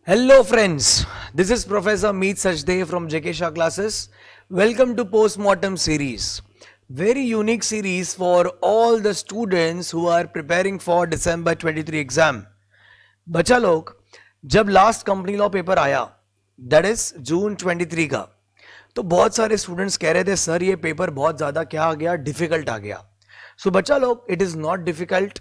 Hello friends, this is Professor Meet Sachdev from JK Shah classes. Welcome to Postmortem series. Very unique series for all the students who are preparing for December 23 exam. बच्चा लोग जब last company law paper आया that is जून 23 का, तो बहुत सारे students कह रहे थे सर ये पेपर बहुत ज़्यादा क्या आ गया, डिफिकल्ट आ गया. सो बच्चा लोग इट इज़ नॉट डिफिकल्ट.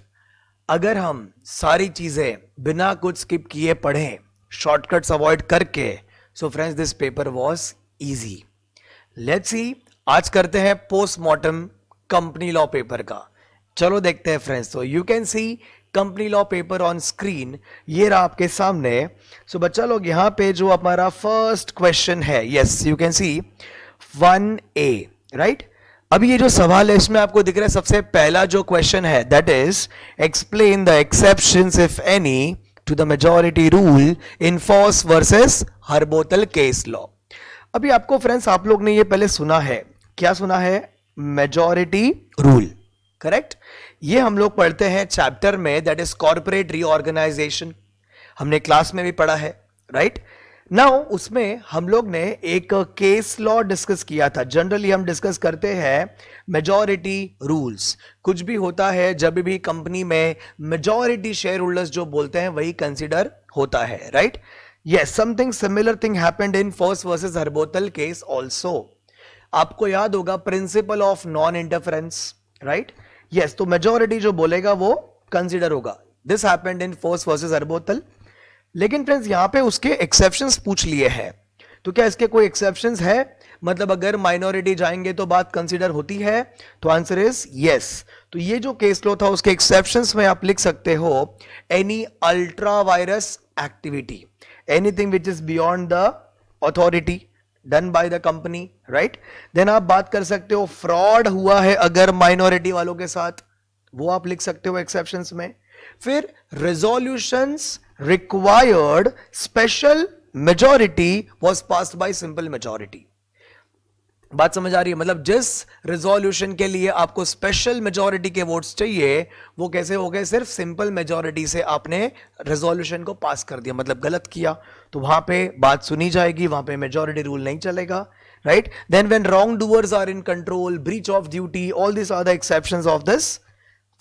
अगर हम सारी चीज़ें बिना कुछ स्किप किए पढ़ें, शॉर्टकट्स अवॉइड करके, so friends this paper was easy. Let's see, आज करते हैं पोस्टमार्टम कंपनी लॉ पेपर का. चलो देखते हैं फ्रेंड्स. तो you can C company law paper on screen, ये रहा आपके सामने. सो बच्चा लोग यहाँ पे जो हमारा फर्स्ट क्वेश्चन है, yes you can C 1A, right. अभी ये जो सवाल है इसमें आपको दिख रहा है सबसे पहला जो क्वेश्चन है that is explain the exceptions if any to the majority rule in Foss versus Harbottle case law. अभी आपको फ्रेंड्स आप लोग ने ये पहले सुना है, क्या सुना है? Majority rule, correct. ये हम लोग पढ़ते हैं चैप्टर में दैट इज कॉर्पोरेट रीऑर्गेनाइजेशन. हमने क्लास में भी पढ़ा है, राइट. नाउ उसमें हम लोग ने एक केस लॉ डिस्कस किया था. जनरली हम डिस्कस करते हैं मेजॉरिटी रूल्स. कुछ भी होता है जब भी कंपनी में मेजॉरिटी शेयर होल्डर्स जो बोलते हैं वही कंसीडर होता है, right. Yes, something similar thing happened in Foss versus Harbottle case also. आपको याद होगा principle of non interference, right. Yes, तो मेजॉरिटी जो बोलेगा वो कंसीडर होगा. This happened in Foss versus Harbottle. लेकिन फ्रेंड्स यहां पे उसके एक्सेप्शंस पूछ लिए हैं. तो क्या इसके कोई एक्सेप्शंस है? मतलब अगर माइनॉरिटी जाएंगे तो बात कंसीडर होती है? तो आंसर इज यस. तो ये जो केस लॉ था उसके एक्सेप्शंस में आप लिख सकते हो any ultra vires activity, anything which is beyond the authority done by the company, right. Then आप बात कर सकते हो फ्रॉड हुआ है अगर माइनॉरिटी वालों के साथ, वो आप लिख सकते हो एक्सेप्शंस में. फिर resolutions required special majority was passed by simple majority. बात समझ आ रही है? मतलब जिस रेजोल्यूशन के लिए आपको स्पेशल मेजॉरिटी के वोट्स चाहिए वो कैसे हो गए? सिर्फ सिंपल मेजॉरिटी से आपने रेजोल्यूशन को पास कर दिया. मतलब गलत किया तो वहां पे बात सुनी जाएगी, वहां पे मेजॉरिटी रूल नहीं चलेगा, right. Then when wrong doers are in control, breach of duty, all this are the exceptions of this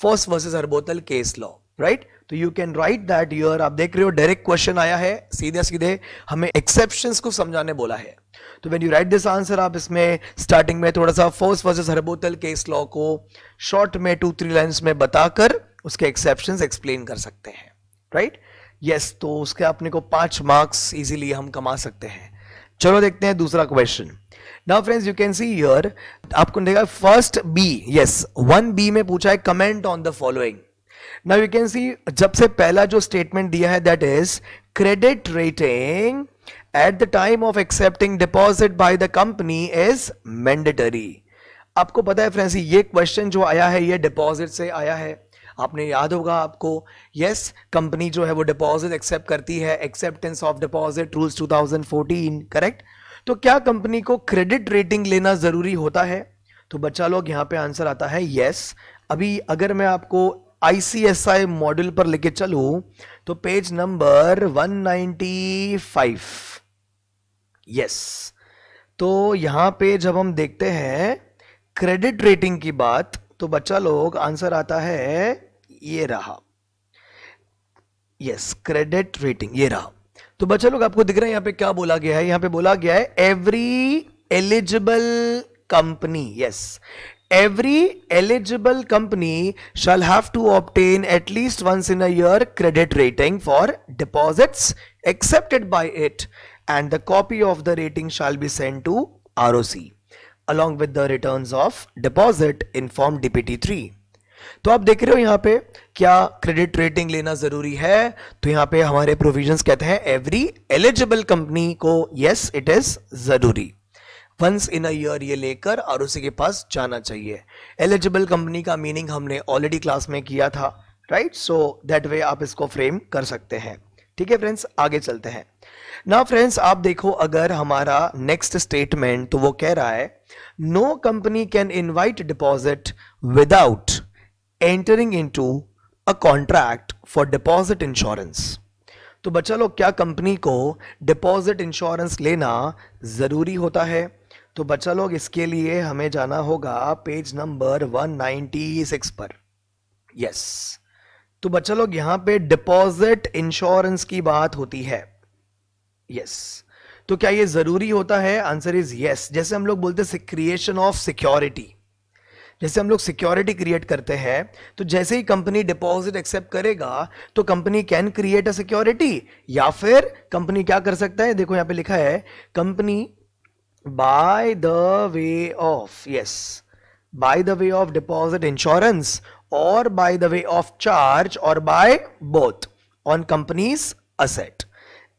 Foss versus Harbottle case law, right. तो you can write that here. आप देख रहे हो direct question आया है, सीधे सीधे हमें एक्सेप्शंस को समझाने बोला है. तो when you right this answer, आप इसमें स्टार्टिंग में थोड़ा सा FOSS versus Harbottle case law को शॉर्ट में 2-3 लाइंस में बताकर उसके एक्सेप्शंस एक्सप्लेन कर सकते हैं, राइट. यस, तो उसके अपने को 5 मार्क्स इजीली हम कमा सकते हैं. चलो देखते हैं दूसरा question. Now friends you can see here, आपको देखा फर्स्ट बी, यस 1B में पूछा है comment on the following. Now you can सी जब से पहला जो स्टेटमेंट दिया है that is credit rating at the time of accepting deposit by the company is mandatory. आपको पता है फ्रेंड्स ये क्वेश्चन जो आया है ये डिपॉजिट से आया है. आपने याद होगा आपको, यस कंपनी जो है वो डिपॉजिट एक्सेप्ट करती है, acceptance of deposit rules 2014, correct. तो क्या कंपनी को क्रेडिट रेटिंग लेना जरूरी होता है? तो बच्चा लोग यहां पे आंसर आता है यस. अभी अगर मैं आपको ICSI मॉड्यूल पर लेके चलूं तो पेज नंबर 195, यस. तो यहां पे जब हम देखते हैं क्रेडिट रेटिंग की बात, तो बच्चा लोग आंसर आता है ये रहा, यस क्रेडिट रेटिंग ये रहा. तो बच्चा लोग आपको दिख रहा है यहां पे क्या बोला गया है? यहां पे बोला गया है every eligible company, yes every eligible company shall have to obtain at least once in a year credit rating for deposits accepted by it, and the copy of the rating shall be sent to ROC along with the returns of deposit in form DPT3. तो आप देख रहे हो यहाँ पे क्या credit rating लेना जरूरी है? तो यहाँ पे हमारे प्रोविजंस कहते हैं एवरी एलिजिबल कंपनी को यस इट इज जरूरी, वंस इन अ ईयर ये लेकर आरओसी के पास जाना चाहिए. एलिजिबल कंपनी का मीनिंग हमने ऑलरेडी क्लास में किया था, राइट. सो दैट वे आप इसको फ्रेम कर सकते हैं. ठीक है फ्रेंड्स, आगे चलते हैं. नाउ फ्रेंड्स आप देखो अगर हमारा नेक्स्ट स्टेटमेंट, तो वो कह रहा है no company can invite deposit without entering into a contract for deposit insurance. तो बच्चा लोग क्या कंपनी को डिपॉजिट इंश्योरेंस लेना जरूरी होता है? तो बच्चा लोग इसके लिए हमें जाना होगा पेज नंबर 196 पर। यस, तो बच्चा लोग यहां पे डिपॉजिट इंश्योरेंस की बात होती है। यस, तो क्या ये जरूरी होता है? Answer is yes. जैसे हम लोग बोलते हैं क्रिएशन ऑफ सिक्योरिटी, जैसे हम लोग सिक्योरिटी क्रिएट करते हैं, तो जैसे ही कंपनी डिपॉजिट एक्सेप्ट करेगा तो company can create a security, या फिर कंपनी क्या कर सकता है, देखो यहां पे लिखा है company by the way of, yes, by the way of deposit insurance और by the way of charge और by both on companies asset.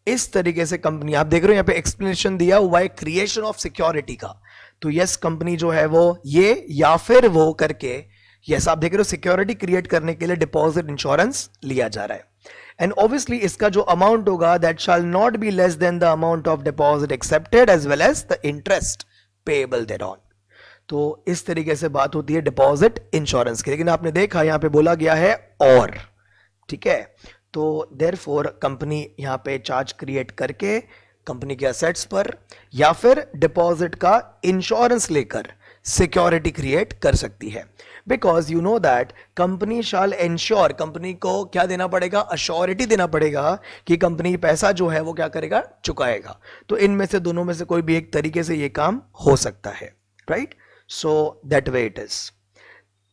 इस तरीके से कंपनी, आप देख रहे हो यहां पे एक्सप्लेनेशन दिया हुआ है क्रिएशन ऑफ सिक्योरिटी का। तो यस, कंपनी जो है वो ये या फिर वो करके, यस आप देख रहे हो सिक्योरिटी क्रिएट करने के लिए डिपॉजिट इंश्योरेंस लिया जा रहा है। एंड ऑब्वियसली इसका जो अमाउंट होगा that shall not be less than the amount of deposit accepted as well as the interest payable thereon. तो इस तरीके से बात होती है डिपॉजिट इंश्योरेंस की। लेकिन आपने देखा यहां पे बोला गया है और, ठीक है, तो देयरफॉर कंपनी यहां पे चार्ज क्रिएट करके कंपनी के असेट्स पर या फिर डिपॉजिट का इंश्योरेंस लेकर सिक्योरिटी क्रिएट कर सकती है। Because you know that company shall ensure, company को क्या देना पड़ेगा, अश्योरिटी देना पड़ेगा कि कंपनी पैसा जो है वो क्या करेगा, चुकाएगा। तो इनमें से दोनों में से कोई भी एक तरीके से ये काम हो सकता है, right? So that way it is.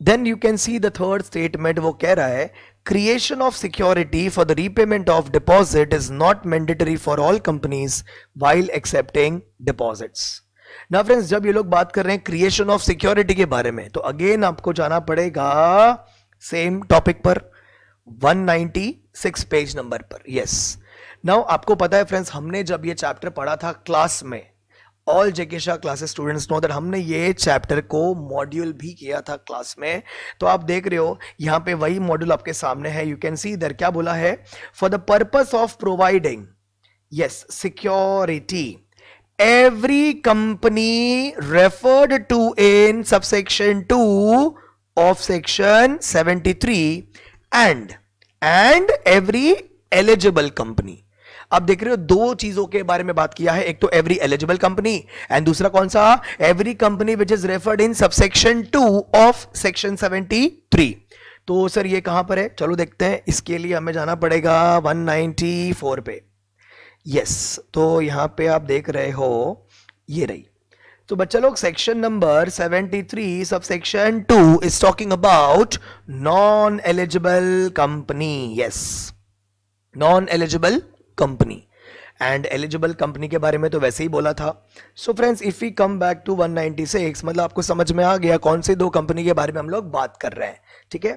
Then you can see the third statement, वो कह रहा है creation of security for the repayment of deposit is not mandatory for all companies while accepting deposits. Now friends, जब ये लोग बात कर रहे हैं क्रिएशन ऑफ सिक्योरिटी के बारे में, तो अगेन आपको जाना पड़ेगा सेम टॉपिक पर 196 पेज नंबर पर। यस, नाउ आपको पता है फ्रेंड्स, हमने जब ये चैप्टर पढ़ा था क्लास में, all JK Shah classes students know that हमने ये चैप्टर को मॉड्यूल भी किया था क्लास में। तो आप देख रहे हो यहां पे वही मॉड्यूल आपके सामने है। यू कैन सी इधर क्या बोला है, for the purpose of providing, yes, security every company referred to in subsection 2 of section 73 and every eligible company. आप देख रहे हो दो चीजों के बारे में बात किया है, एक तो एवरी एलिजिबल कंपनी एंड दूसरा कौन सा, every company which is referred in subsection 2 of section 73। तो सर ये कहां पर है, चलो देखते हैं। इसके लिए हमें जाना पड़ेगा 194 पे। यस, तो यहां पे आप देख रहे हो ये रही। तो बच्चा लोग section number 73 subsection 2 is talking about non eligible company. Yes, non eligible company and eligible company के बारे में तो वैसे ही बोला था। So friends, if we come back to 196, मतलब आपको समझ में आ गया कौन से दो कंपनी के बारे में हम लोग बात कर रहे हैं, ठीक है?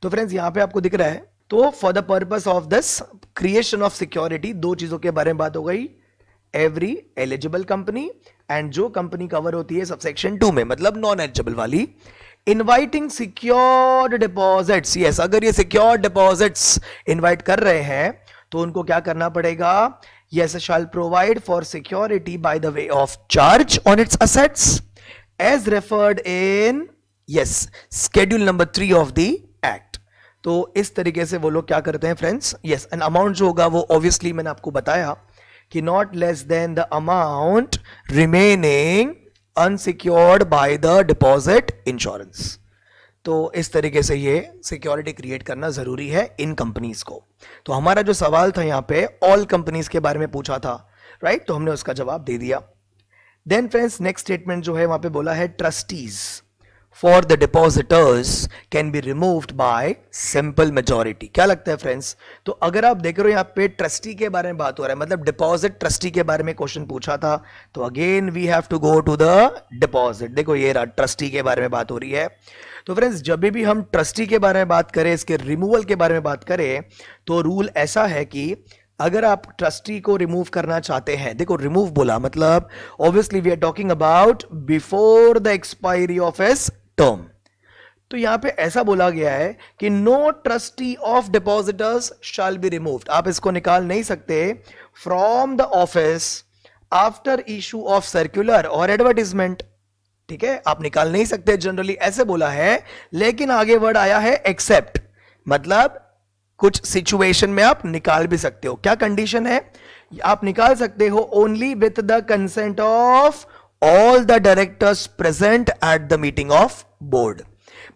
तो फ्रेंड्स यहां पे आपको दिख रहा है, तो for the purpose of this creation of security दो चीजों के बारे में बात हो गई, एवरी एलिजिबल कंपनी एंड जो कंपनी कवर होती है सबसेक्शन 2 में, मतलब नॉन एलिजिबल वाली, इनवाइटिंग सिक्योर्ड डिपॉजिट्स। यस, अगर ये सिक्योर्ड डिपॉजिट्स इनवाइट कर रहे हैं तो उनको क्या करना पड़ेगा, yes, shall provide for security by the way of charge on its assets as referred in, yes, schedule number 3 of the act. तो इस तरीके से वो लोग क्या करते हैं फ्रेंड्स, यस, एन अमाउंट जो होगा वो ऑब्वियसली मैंने आपको बताया कि not less than the amount remaining unsecured by the deposit insurance. तो इस तरीके से ये सिक्योरिटी क्रिएट करना जरूरी है इन कंपनीज को। तो हमारा जो सवाल था यहाँ पे ऑल कंपनीज के बारे में पूछा था, राइट? तो हमने उसका जवाब दे दिया। देन फ्रेंड्स नेक्स्ट स्टेटमेंट जो है वहां पे बोला है trustees for the depositors can be removed by simple majority. क्या लगता है फ्रेंड्स? तो अगर आप देख रहे हो यहाँ पे ट्रस्टी के बारे में बात हो रहा है, मतलब डिपॉजिट ट्रस्टी के बारे में क्वेश्चन पूछा था, तो again we have to go to the deposit. देखो ये रहा, ट्रस्टी के बारे में बात हो रही है। तो फ्रेंड्स जब भी हम ट्रस्टी के बारे में बात करें, इसके रिमूवल के बारे में बात करें, तो रूल ऐसा है कि अगर आप ट्रस्टी को रिमूव करना चाहते हैं, देखो रिमूव बोला मतलब obviously we are talking about before the expiry of his term. तो यहां पे ऐसा बोला गया है कि no trustee of depositors shall be removed. आप इसको निकाल नहीं सकते from the office after issue of circular और एडवर्टीजमेंट, ठीक है? आप निकाल नहीं सकते, जनरली ऐसे बोला है। लेकिन आगे वर्ड आया है एक्सेप्ट, मतलब कुछ सिचुएशन में आप निकाल भी सकते हो। क्या कंडीशन है? आप निकाल सकते हो only with the consent of all the directors present at the meeting of board.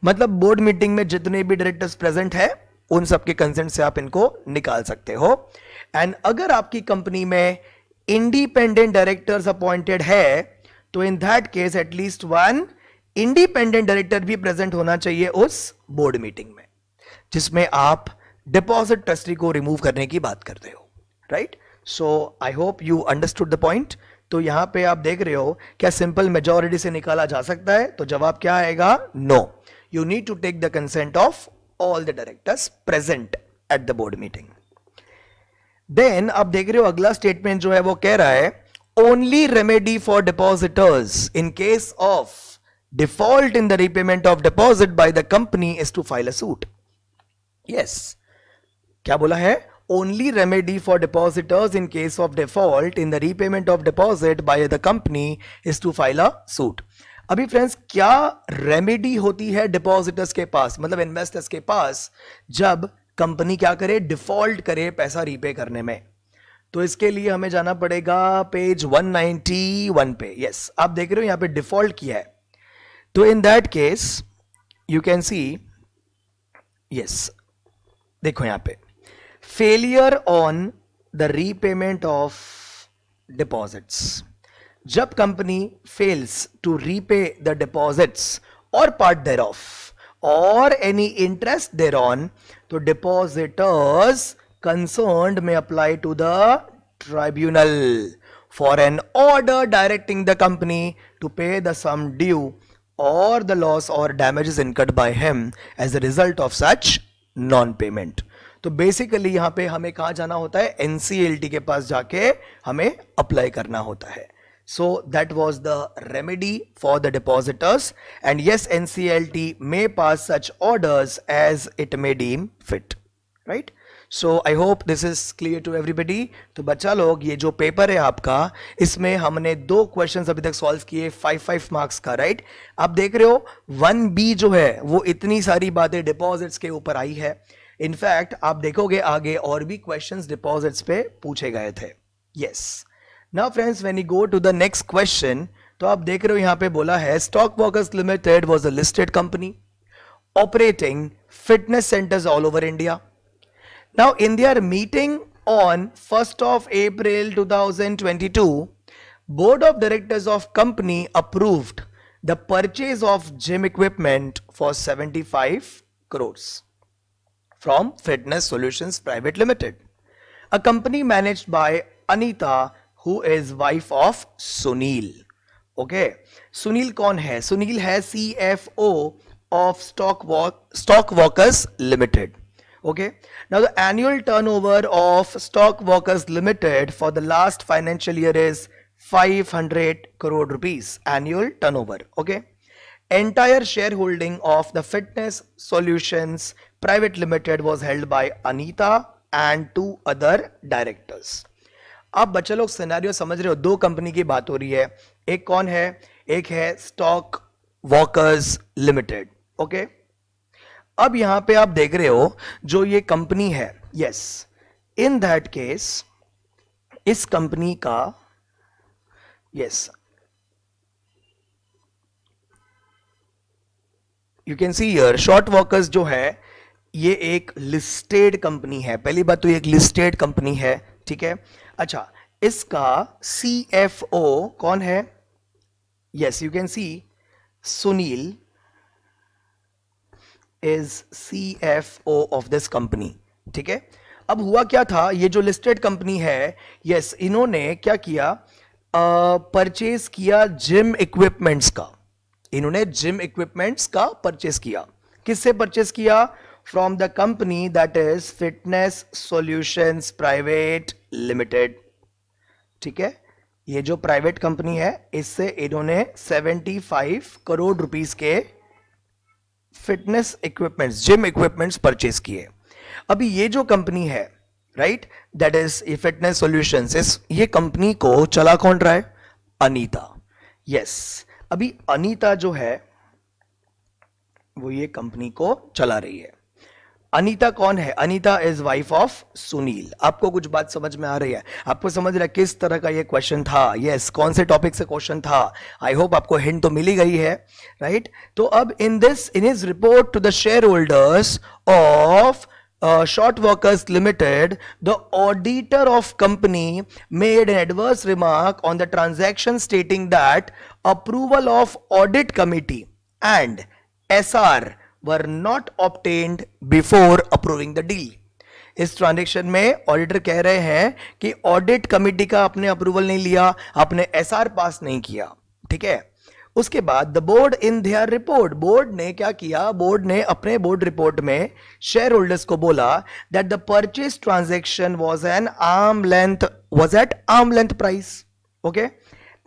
मतलब बोर्ड मीटिंग में जितने भी डायरेक्टर्स प्रेजेंट है उन सबके कंसेंट से आप इनको निकाल सकते हो। एंड अगर आपकी कंपनी में इंडिपेंडेंट डायरेक्टर्स अपॉइंटेड है तो in that case at least one independent director भी प्रेजेंट होना चाहिए उस बोर्ड मीटिंग में जिसमें आप डिपॉजिट ट्रस्टी को रिमूव करने की बात करते हो, right? So I hope you understood the point. तो यहां पे आप देख रहे हो क्या सिंपल मेजॉरिटी से निकाला जा सकता है? तो जवाब क्या आएगा? No, you need to take the consent of all the directors present at the board meeting. Then आप देख रहे हो अगला स्टेटमेंट जो है वो कह रहा है only remedy for depositors in case of default in the repayment of deposit by the company is to file a suit. Yes, क्या बोला है? Only remedy for depositors in case of default in the repayment of deposit by the company is to file a suit. अभी friends क्या remedy होती है depositors के पास, मतलब investors के पास, जब कंपनी क्या करे? डिफॉल्ट करे पैसा रीपे करने में। तो इसके लिए हमें जाना पड़ेगा पेज 191 पे। यस, आप देख रहे हो यहां पे डिफॉल्ट किया है। तो in that case you can see, yes देखो यहां पे failure on the repayment of deposits. जब company fails to repay the deposits or part thereof or any interest thereon, तो depositors concerned may apply to the tribunal for an order directing the company to pay the sum due or the loss or damages incurred by him as a result of such non payment. तो basically यहां पे हमें कहां जाना होता है? NCLT के पास जाके हमें अप्लाई करना होता है। So that was the remedy for the depositors and yes, NCLT may pass such orders as it may deem fit, right? So I hope this is clear to everybody. तो बच्चा लोग, ये जो पेपर है आपका, इसमें हमने 2 क्वेश्चंस अभी तक सॉल्व किए 5-5 मार्क्स का, राइट? आप देख रहे हो 1B जो है वो इतनी सारी बातें डिपॉजिट्स के ऊपर आई है। इनफैक्ट आप देखोगे आगे और भी क्वेश्चंस डिपॉजिट्स पे पूछे गए थे। Yes, now friends when you go to the next question, तो आप देख रहे हो यहां पे बोला है stock workers limited was a listed company operating fitness centres all over India. Now in their meeting on 1st of April 2022, board of directors of company approved the purchase of gym equipment for 75 crores from Fitness Solutions Private Limited, a company managed by Anita, who is wife of Sunil. Okay, Sunil कौन है? Sunil है CFO of Stock Workers Limited. Okay, now the annual turnover of Stock Workers Limited for the last financial year is 500 crore rupees annual turnover. Okay, entire shareholding of the Fitness Solutions Private Limited was held by Anita and 2 other directors. आप बच्चे लोग scenario समझ रहे हो? 2 company की बात हो रही है। एक कौन है? एक है स्टॉक वर्कर्स लिमिटेड। ओके, अब यहां पे आप देख रहे हो जो ये कंपनी है, यस, इन दैट केस इस कंपनी का, yes, you can see here short workers जो है ये एक लिस्टेड कंपनी है। पहली बात तो ये एक लिस्टेड कंपनी है, ठीक है? अच्छा, इसका CFO कौन है? Yes, you can C Sunil is CFO of this company, ठीक है? अब हुआ क्या था, ये जो लिस्टेड कंपनी है, यस, इन्होंने क्या किया? परचेज किया जिम इक्विपमेंट्स का। इन्होंने जिम इक्विपमेंट्स का परचेज किया। किससे परचेज किया? From the company that is fitness solutions private limited, ठीक है? ये जो प्राइवेट कंपनी है इससे इन्होंने 75 करोड़ रुपीस के fitness equipments, gym equipments purchase किए। अभी ये जो कंपनी है, right, that is fitness solutions, ये कंपनी को चला कौन रहा है? अनीता। यस, अभी अनीता जो है वो ये कंपनी को चला रही है। अनीता कौन है? Anita is wife of Sunil. आपको कुछ बात समझ में आ रही है? आपको समझ रहा है किस तरह का ये क्वेश्चन था? यस, कौन से टॉपिक से क्वेश्चन था? आई होप आपको हिंट तो मिली गई है, राइट? तो अब in his report to the share holders of Short Workers Limited, the auditor of company made an adverse remark on the transaction, stating that approval of audit committee and SR were not obtained before approving the deal. इस transaction में auditor कह रहे हैं कि audit committee का आपने approval नहीं लिया, आपने एसआर पास नहीं किया, ठीक है? उसके बाद the board in their report, board ने क्या किया? बोर्ड ने अपने बोर्ड रिपोर्ट में शेयर होल्डर्स को बोला that the purchase transaction was at arm length price, okay,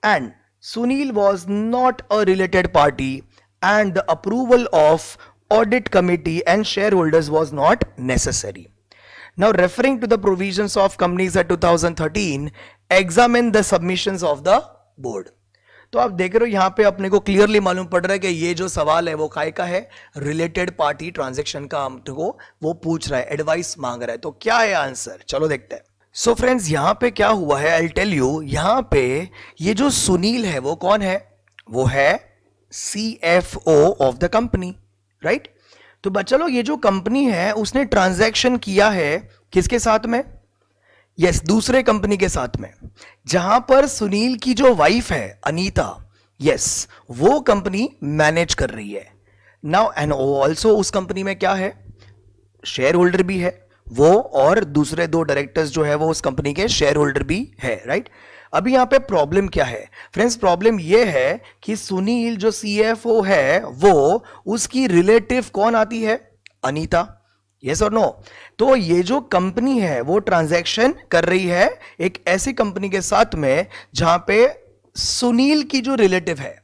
and Sunil was not a related party and the approval of audit committee and share holders was not necessary. Now referring to the provisions of Companies Act 2013, examine the submissions of the board. तो आप देख रहे हो यहां पे अपने को clearly मालूम पड़ रहा है कि ये जो सवाल है वो काय का है? रिलेटेड पार्टी ट्रांजैक्शन का हमको वो पूछ रहा है, एडवाइस मांग रहा है. तो क्या है आंसर? चलो देखते हैं. सो फ्रेंड्स, यहां पे क्या हुआ है? I tell you. यहां पे ये जो सुनील है वो कौन है? वो है CFO of the company, right? तो चलो ये जो कंपनी है उसने ट्रांजैक्शन किया है किसके साथ में? यस, दूसरे कंपनी के साथ में, जहां पर सुनील की जो वाइफ है अनीता, यस, वो कंपनी मैनेज कर रही है. नाउ एंड ऑल्सो उस कंपनी में क्या है? शेयर होल्डर भी है वो, और दूसरे 2 डायरेक्टर्स जो है वो उस कंपनी के शेयर होल्डर भी है, राइट? अभी यहां पे प्रॉब्लम क्या है फ्रेंड्स? प्रॉब्लम ये है कि सुनील जो CFO है वो उसकी रिलेटिव कौन आती है? अनीता. यस और नो? तो ये जो कंपनी है वो ट्रांजैक्शन कर रही है एक ऐसी कंपनी के साथ में जहां पे सुनील की जो रिलेटिव है,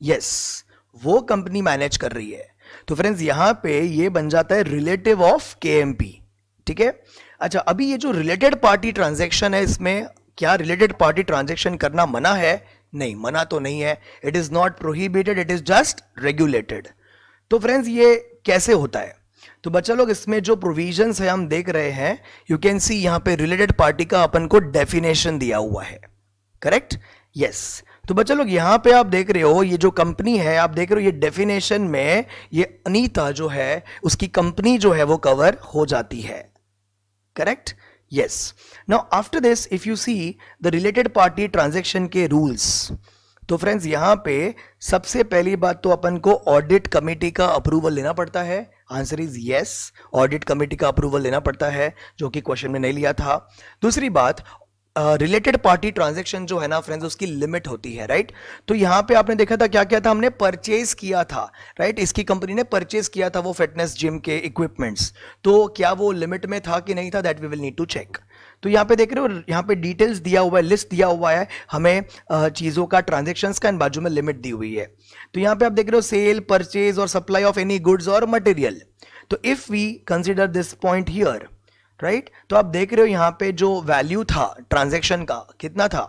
यस, वो कंपनी मैनेज कर रही है. तो फ्रेंड्स यहां पे ये बन जाता है रिलेटिव ऑफ KMP, ठीक है? अच्छा, अभी ये जो रिलेटेड पार्टी ट्रांजैक्शन है, इसमें क्या रिलेटेड पार्टी ट्रांजैक्शन करना मना है? नहीं, मना तो नहीं है. It is not prohibited, it is just regulated. तो फ्रेंड्स ये कैसे होता है? तो बच्चा लोग, इसमें जो प्रोविजंस है हम देख रहे हैं, यू कैन सी यहां पे रिलेटेड पार्टी का अपन को डेफिनेशन दिया हुआ है, करेक्ट? यस. तो बच्चा लोग यहां पे आप देख रहे हो ये जो कंपनी है, आप देख रहे हो ये डेफिनेशन में ये अनीता जो है उसकी कंपनी जो है वो कवर हो जाती है, correct? Yes. Now after this if you see the related party transaction के रूल्स, तो फ्रेंड्स यहां पे सबसे पहली बात तो अपन को ऑडिट कमेटी का अप्रूवल लेना पड़ता है. Answer is yes, audit committee का अप्रूवल लेना पड़ता है, जो कि क्वेश्चन में नहीं लिया था. दूसरी बात, रिलेटेड पार्टी ट्रांजैक्शन जो है ना फ्रेंड्स उसकी लिमिट होती है, राइट? तो यहां पे आपने देखा था क्या क्या था? हमने परचेज किया था, राइट? इसकी कंपनी ने परचेज किया था वो फिटनेस जिम के इक्विपमेंट्स. तो क्या वो लिमिट में था कि नहीं था? That we will need to check. तो यहां पे देख रहे हो, यहां पे डिटेल्स दिया हुआ है, लिस्ट दिया हुआ है हमें चीजों का, ट्रांजैक्शंस का, एंड बाजू में लिमिट दी हुई है. तो यहां पे आप देख रहे हो सेल, परचेज और सप्लाई ऑफ एनी गुड्स और मटेरियल. तो if we consider this point here, right, तो आप देख रहे हो यहां पे जो वैल्यू था ट्रांजैक्शन का कितना था?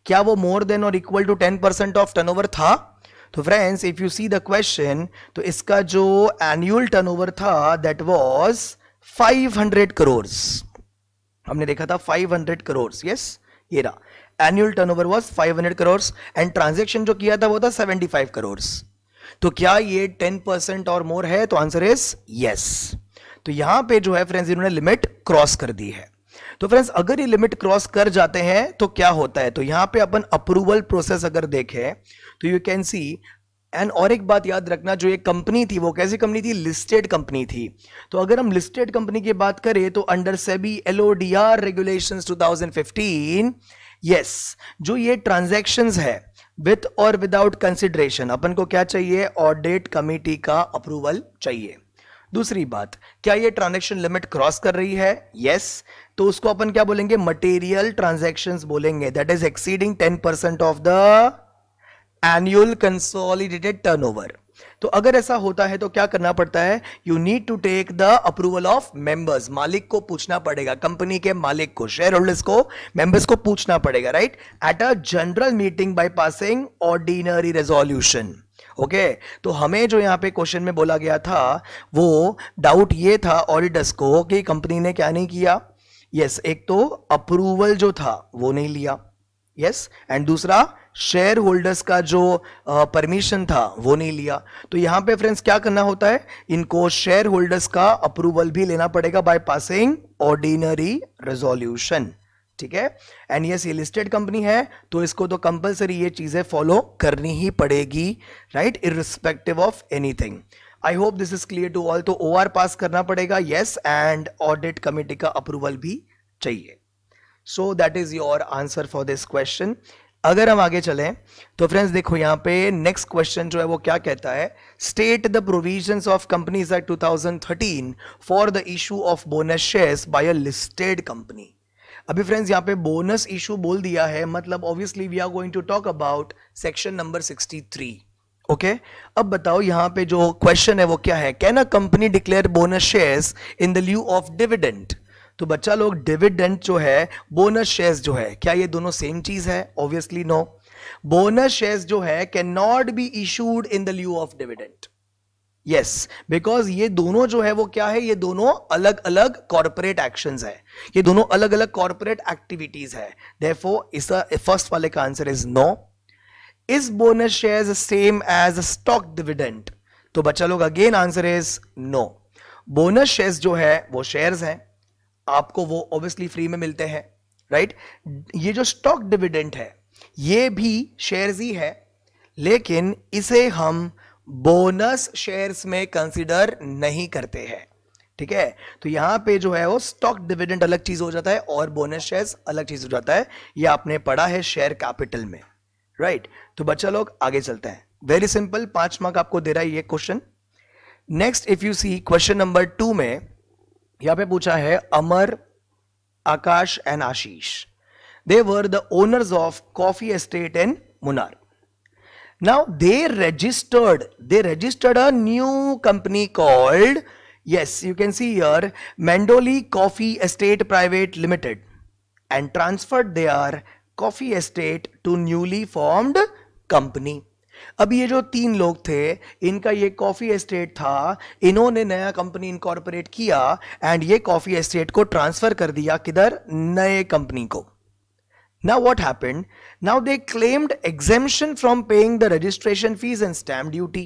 क्या वो मोर देन और इक्वल टू 10% ऑफ टर्नओवर था? तो friends if you see the question, तो इसका जो एनुअल टर्नओवर था दैट वाज 500 करोड़. हमने देखा था 500 करोड़. यस, ये रहा annual turnover was 500 crore and transaction जो किया था वो था 75 करोड़. तो क्या ये 10% और मोर है? तो आंसर इज यस. तो यहां पे जो है फ्रेंड्स इन्होंने लिमिट क्रॉस कर दी है. तो फ्रेंड्स अगर ये लिमिट क्रॉस कर जाते हैं तो क्या होता है? तो यहां पे अपन अप्रूवल प्रोसेस अगर देखें तो यू कैन सी, एंड और एक बात याद रखना, जो ये कंपनी थी वो कैसी कंपनी थी? लिस्टेड कंपनी थी. तो अगर हम लिस्टेड कंपनी की बात करें तो under SEBI LODR regulations 2015, yes, जो ये ट्रांजैक्शंस है विथ और विदाउट कंसिडरेशन, अपन को क्या चाहिए? ऑडिट कमेटी का अप्रूवल चाहिए. दूसरी बात, क्या ये ट्रांजैक्शन लिमिट क्रॉस कर रही है? यस. तो उसको अपन क्या बोलेंगे? मटेरियल ट्रांजैक्शंस बोलेंगे, that is exceeding 10% of the annual consolidated turnover. तो अगर ऐसा होता है तो क्या करना पड़ता है? You need to take the approval of members. मालिक को पूछना पड़ेगा, कंपनी के मालिक को, शेयर होल्डर्स को, मेंबर्स को पूछना पड़ेगा, right? At a general meeting by passing ordinary resolution. Okay तो हमें जो यहाँ पे क्वेश्चन में बोला गया था वो डाउट ये था ऑडिटर्स को कि कंपनी ने क्या नहीं किया. यस एक तो अप्रूवल जो था वो नहीं लिया. यस एंड दूसरा शेयर होल्डर्स का जो परमिशन था वो नहीं लिया. तो यहां पे फ्रेंड्स क्या करना होता है, इनको शेयर होल्डर्स का अप्रूवल भी लेना पड़ेगा बाय पासिंग ऑर्डिनरी रेजोल्यूशन. ठीक है एंड यस ये लिस्टेड कंपनी है तो इसको तो कंपलसरी ये चीजें फॉलो करनी ही पड़ेगी, right, irrespective of anything. I hope this is clear to all. तो ओआर पास करना पड़ेगा, यस, एंड ऑडिट कमेटी का अप्रूवल भी चाहिए. So that is your answer for this question. अगर हम आगे चलें तो फ्रेंड्स देखो यहां पे नेक्स्ट क्वेश्चन जो है वो क्या कहता है, state the provisions of companies act 2013 for the issue of bonus shares by a listed company. अभी फ्रेंड्स यहां पे बोनस इशू बोल दिया है, मतलब obviously we are going to talk about section number 63. Okay अब बताओ यहां पे जो क्वेश्चन है वो क्या है, can a company declare bonus shares in the lieu of dividend. तो बच्चा लोग डिविडेंड जो है, बोनस शेयर्स जो है, क्या ये दोनों सेम चीज है? Obviously no. बोनस शेयर्स जो है can not be issued in the lieu of dividend. Yes because ये दोनों जो है वो क्या है, ये दोनों अलग अलग कॉर्पोरेट एक्शंस है, ये दोनों अलग अलग कॉर्पोरेट एक्टिविटीज है. देयरफॉर इस फर्स्ट वाले का answer is no. Is bonus shares same as stock dividend? तो बच्चा लोग again answer is no. Bonus shares जो है वो शेयर्स हैं, आपको वो ऑब्वियसली फ्री में मिलते हैं, राइट. ये जो स्टॉक डिविडेंड है ये भी शेयर्स ही है, लेकिन इसे हम बोनस शेयर्स में कंसीडर नहीं करते हैं. ठीक है तो यहां पे जो है वो स्टॉक डिविडेंड अलग चीज हो जाता है और बोनस शेयर्स अलग चीज हो जाता है. ये आपने पढ़ा है शेयर कैपिटल में, राइट. तो बच्चा लोग आगे चलते हैं. वेरी सिंपल, 5 मार्क आपको दे रहा है ये question. Next if you see question number 2 में यहां पे पूछा है Amar, Akash and Ashish, they were the owners of coffee estate in Munnar. Now they registered a new company called, yes, you can see here, Mandoli Coffee Estate Private Limited, and transferred their coffee estate to newly formed company. अब ये जो 3 लोग थे इनका ये coffee estate था, इन्होंने नया कंपनी इनकॉर्पोरेट किया एंड ये कॉफी एस्टेट को ट्रांसफर कर दिया किधर, नए कंपनी को. Now what happened? Now they claimed exemption from paying the registration fees and stamp duty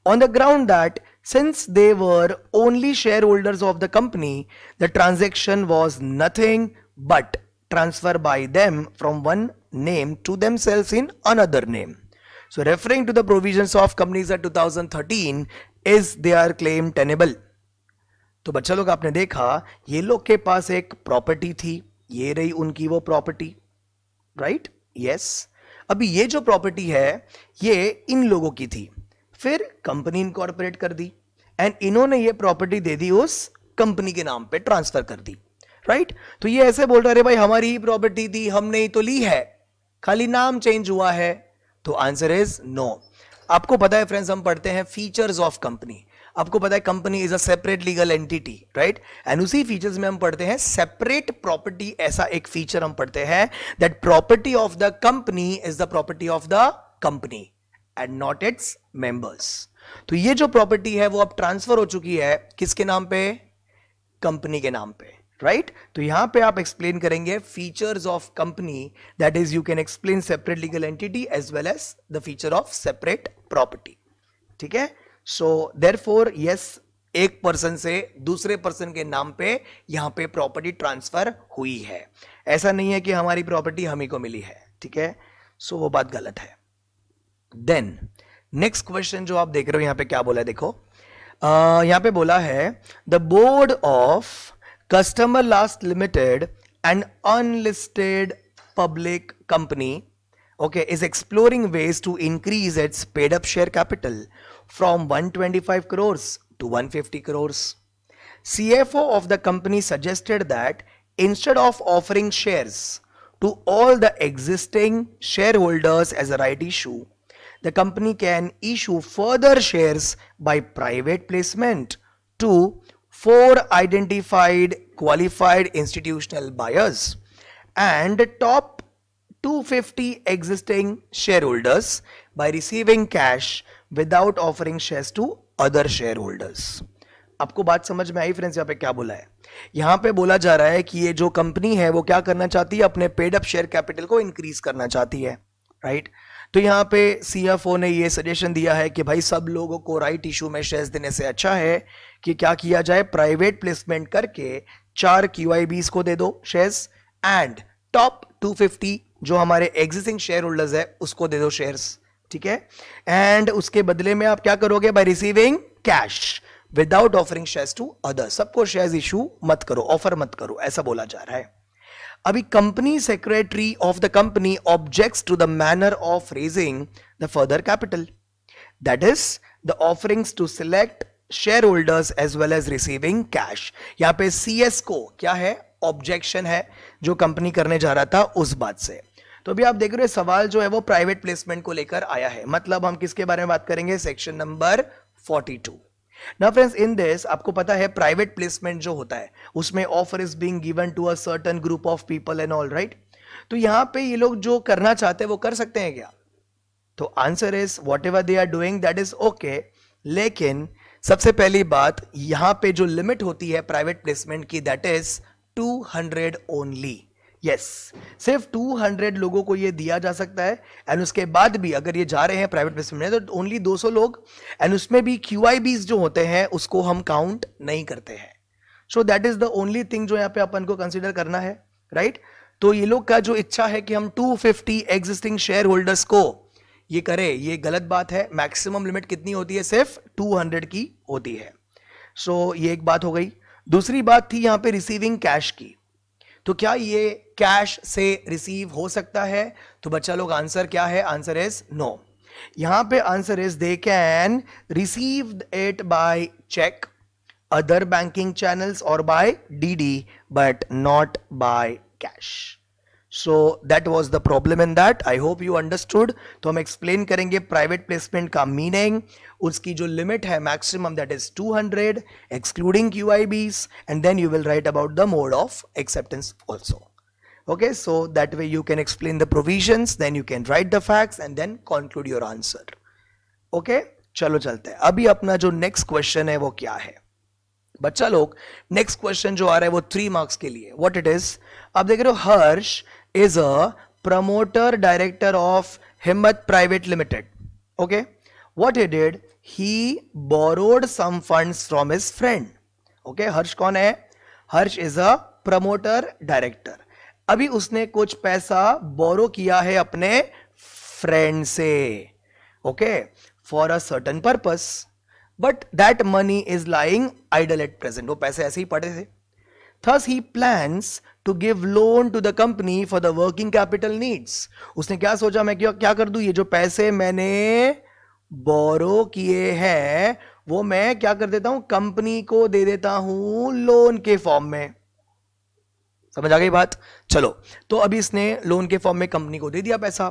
on the ground that since they were only shareholders of the company, the transaction was nothing but transfer by them from one name to themselves in another name. So referring to the provisions of Companies Act 2013 is their claim tenable. तो बच्चा लोग आपने देखा ये लोग के पास एक property थी, ये रही उनकी वो प्रॉपर्टी, राइट. यस अभी ये जो प्रॉपर्टी है ये इन लोगों की थी, फिर कंपनी इनकॉर्पोरेट कर दी एंड इन्होंने ये प्रॉपर्टी दे दी उस कंपनी के नाम पे, ट्रांसफर कर दी, राइट. तो ये ऐसे बोल रहा है भाई हमारी ही प्रॉपर्टी थी, हमने ही तो ली है, खाली नाम चेंज हुआ है. तो आंसर इज नो. आपको पता है फ्रेंड्स हम पढ़ते हैं फीचर्स ऑफ कंपनी, आपको पता है company is a separate legal entity, right. And उसी फीचर्स में हम पढ़ते हैं सेपरेट प्रॉपर्टी, ऐसा एक फीचर हम पढ़ते हैं that property of the company is the property of the company and not its members. तो ये जो प्रॉपर्टी है वो अब ट्रांसफर हो चुकी है किसके नाम पे, कंपनी के नाम पे, राइट. तो यहां पे आप एक्सप्लेन करेंगे features of company, that is you can explain separate legal entity as well as the feature of separate property. ठीक है. सो देयरफॉर यस एक पर्सन से दूसरे पर्सन के नाम पे यहां पे प्रॉपर्टी ट्रांसफर हुई है, ऐसा नहीं है कि हमारी प्रॉपर्टी हम ही को मिली है. ठीक है सो वो बात गलत है. देन नेक्स्ट क्वेश्चन जो आप देख रहे हो यहां पे क्या बोला है देखो, यहां पे बोला है the board of customer last limited and unlisted public company okay is exploring ways to increase its paid up share capital from 125 crores to 150 crores. CFO of the company suggested that instead of offering shares to all the existing shareholders as a right issue, the company can issue further shares by private placement to 4 identified qualified institutional buyers and top 250 existing shareholders by receiving cash without offering shares to other shareholders. आपको बात समझ में आई friends? यहाँ पे क्या बोला है? यहाँ पे बोला जा रहा है कि ये जो कंपनी है वो क्या करना चाहती है, अपने पेड अप शेयर कैपिटल को इंक्रीज करना चाहती है, राइट? तो यहाँ पे सीएफओ ने ये सजेशन दिया है कि भाई सब लोगों को राइट इशू में शेयर्स देने से अच्छा है कि क्या किया जाए, प्राइवेट प्लेसमेंट करके 4 QIBs को दे दो शेयर्स एंड टॉप 250 जो हमारे एग्जिस्टिंग शेयर होल्डर्स है उसको दे दो शेयर्स, ठीक है? एंड उसके बदले में आप क्या करोगे, by receiving cash without offering shares to others, सबको शेयर्स इशू मत करो, ऑफर मत करो, ऐसा बोला जा रहा है। अभी company secretary of the company objects to the manner of raising the further capital, that is the offerings to select share holders as well as receiving cash. यहां पे CS को क्या है, ऑब्जेक्शन है जो कंपनी करने जा रहा था उस बात से। तो अभी आप देख रहे हो सवाल जो है वो प्राइवेट प्लेसमेंट को लेकर आया है, मतलब हम किसके बारे में बात करेंगे, section number 42। Now friends, in this आपको पता है प्राइवेट प्लेसमेंट जो होता है उसमें offer is being given to a certain group of people and all, right? तो यहां पे ये लोग जो करना चाहते हैं वो कर सकते हैं क्या? तो answer is whatever they are doing that is okay, लेकिन सबसे पहली बात यहां पे जो लिमिट होती है प्राइवेट प्लेसमेंट की दैट इज 200 ओनली। यस, सिर्फ 200 लोगों को ये दिया जा सकता है एंड उसके बाद भी अगर ये जा रहे हैं प्राइवेट प्लेसमेंट में तो ओनली 200 लोग, एंड उसमें भी QIBs जो होते हैं उसको हम काउंट नहीं करते हैं। सो that is the only thing जो यहाँ पे अपन को कंसीडर करना है, राइट? तो ये लोग का जो इच्छा है कि हम 250 एग्जिस्टिंग शेयर होल्डर्स को ये करें, ये गलत बात है। मैक्सिमम लिमिट कितनी होती है, सिर्फ 200 की होती है। सो ये एक बात हो गई। दूसरी बात थी यहाँ पे रिसीविंग कैश की, तो क्या ये कैश से रिसीव हो सकता है? तो बच्चा लोग आंसर क्या है, आंसर इज नो। यहां पे answer is they can receive it by cheque, other banking channels or by DD but not by cash. So that was the problem in that, I hope you understood. तो हम explain करेंगे private placement का meaning, उसकी जो limit है maximum that is 200 excluding QIBs, and then you will write about the mode of acceptance also. Okay, so that way you can explain the provisions, then you can write the facts and then conclude your answer. Okay, चलो चलते हैं। अभी अपना जो next question है वो क्या है बच्चा लोग? नेक्स्ट क्वेश्चन जो आ रहा है वो 3 मार्क्स के लिए। व्हाट इट इज, आप देख रहे हो, Harsh is a promoter director of Himmat private limited. Okay, what he did, he borrowed some funds from his friend. Okay, Harsh कौन है? Harsh is a promoter director. अभी उसने कुछ पैसा बोरो किया है अपने फ्रेंड से, okay, for a certain purpose, but that money is lying idle at present. वो पैसे ऐसे ही पड़े थे। थस ही plans to give loan to the company for the working capital needs. उसने क्या सोचा, मैं क्या कर दूं, ये जो पैसे मैंने बोरो किए हैं वो मैं क्या कर देता हूं, कंपनी को दे देता हूं लोन के फॉर्म में। समझ आ गई बात? चलो, तो अभी इसने लोन के फॉर्म में कंपनी को दे दिया पैसा।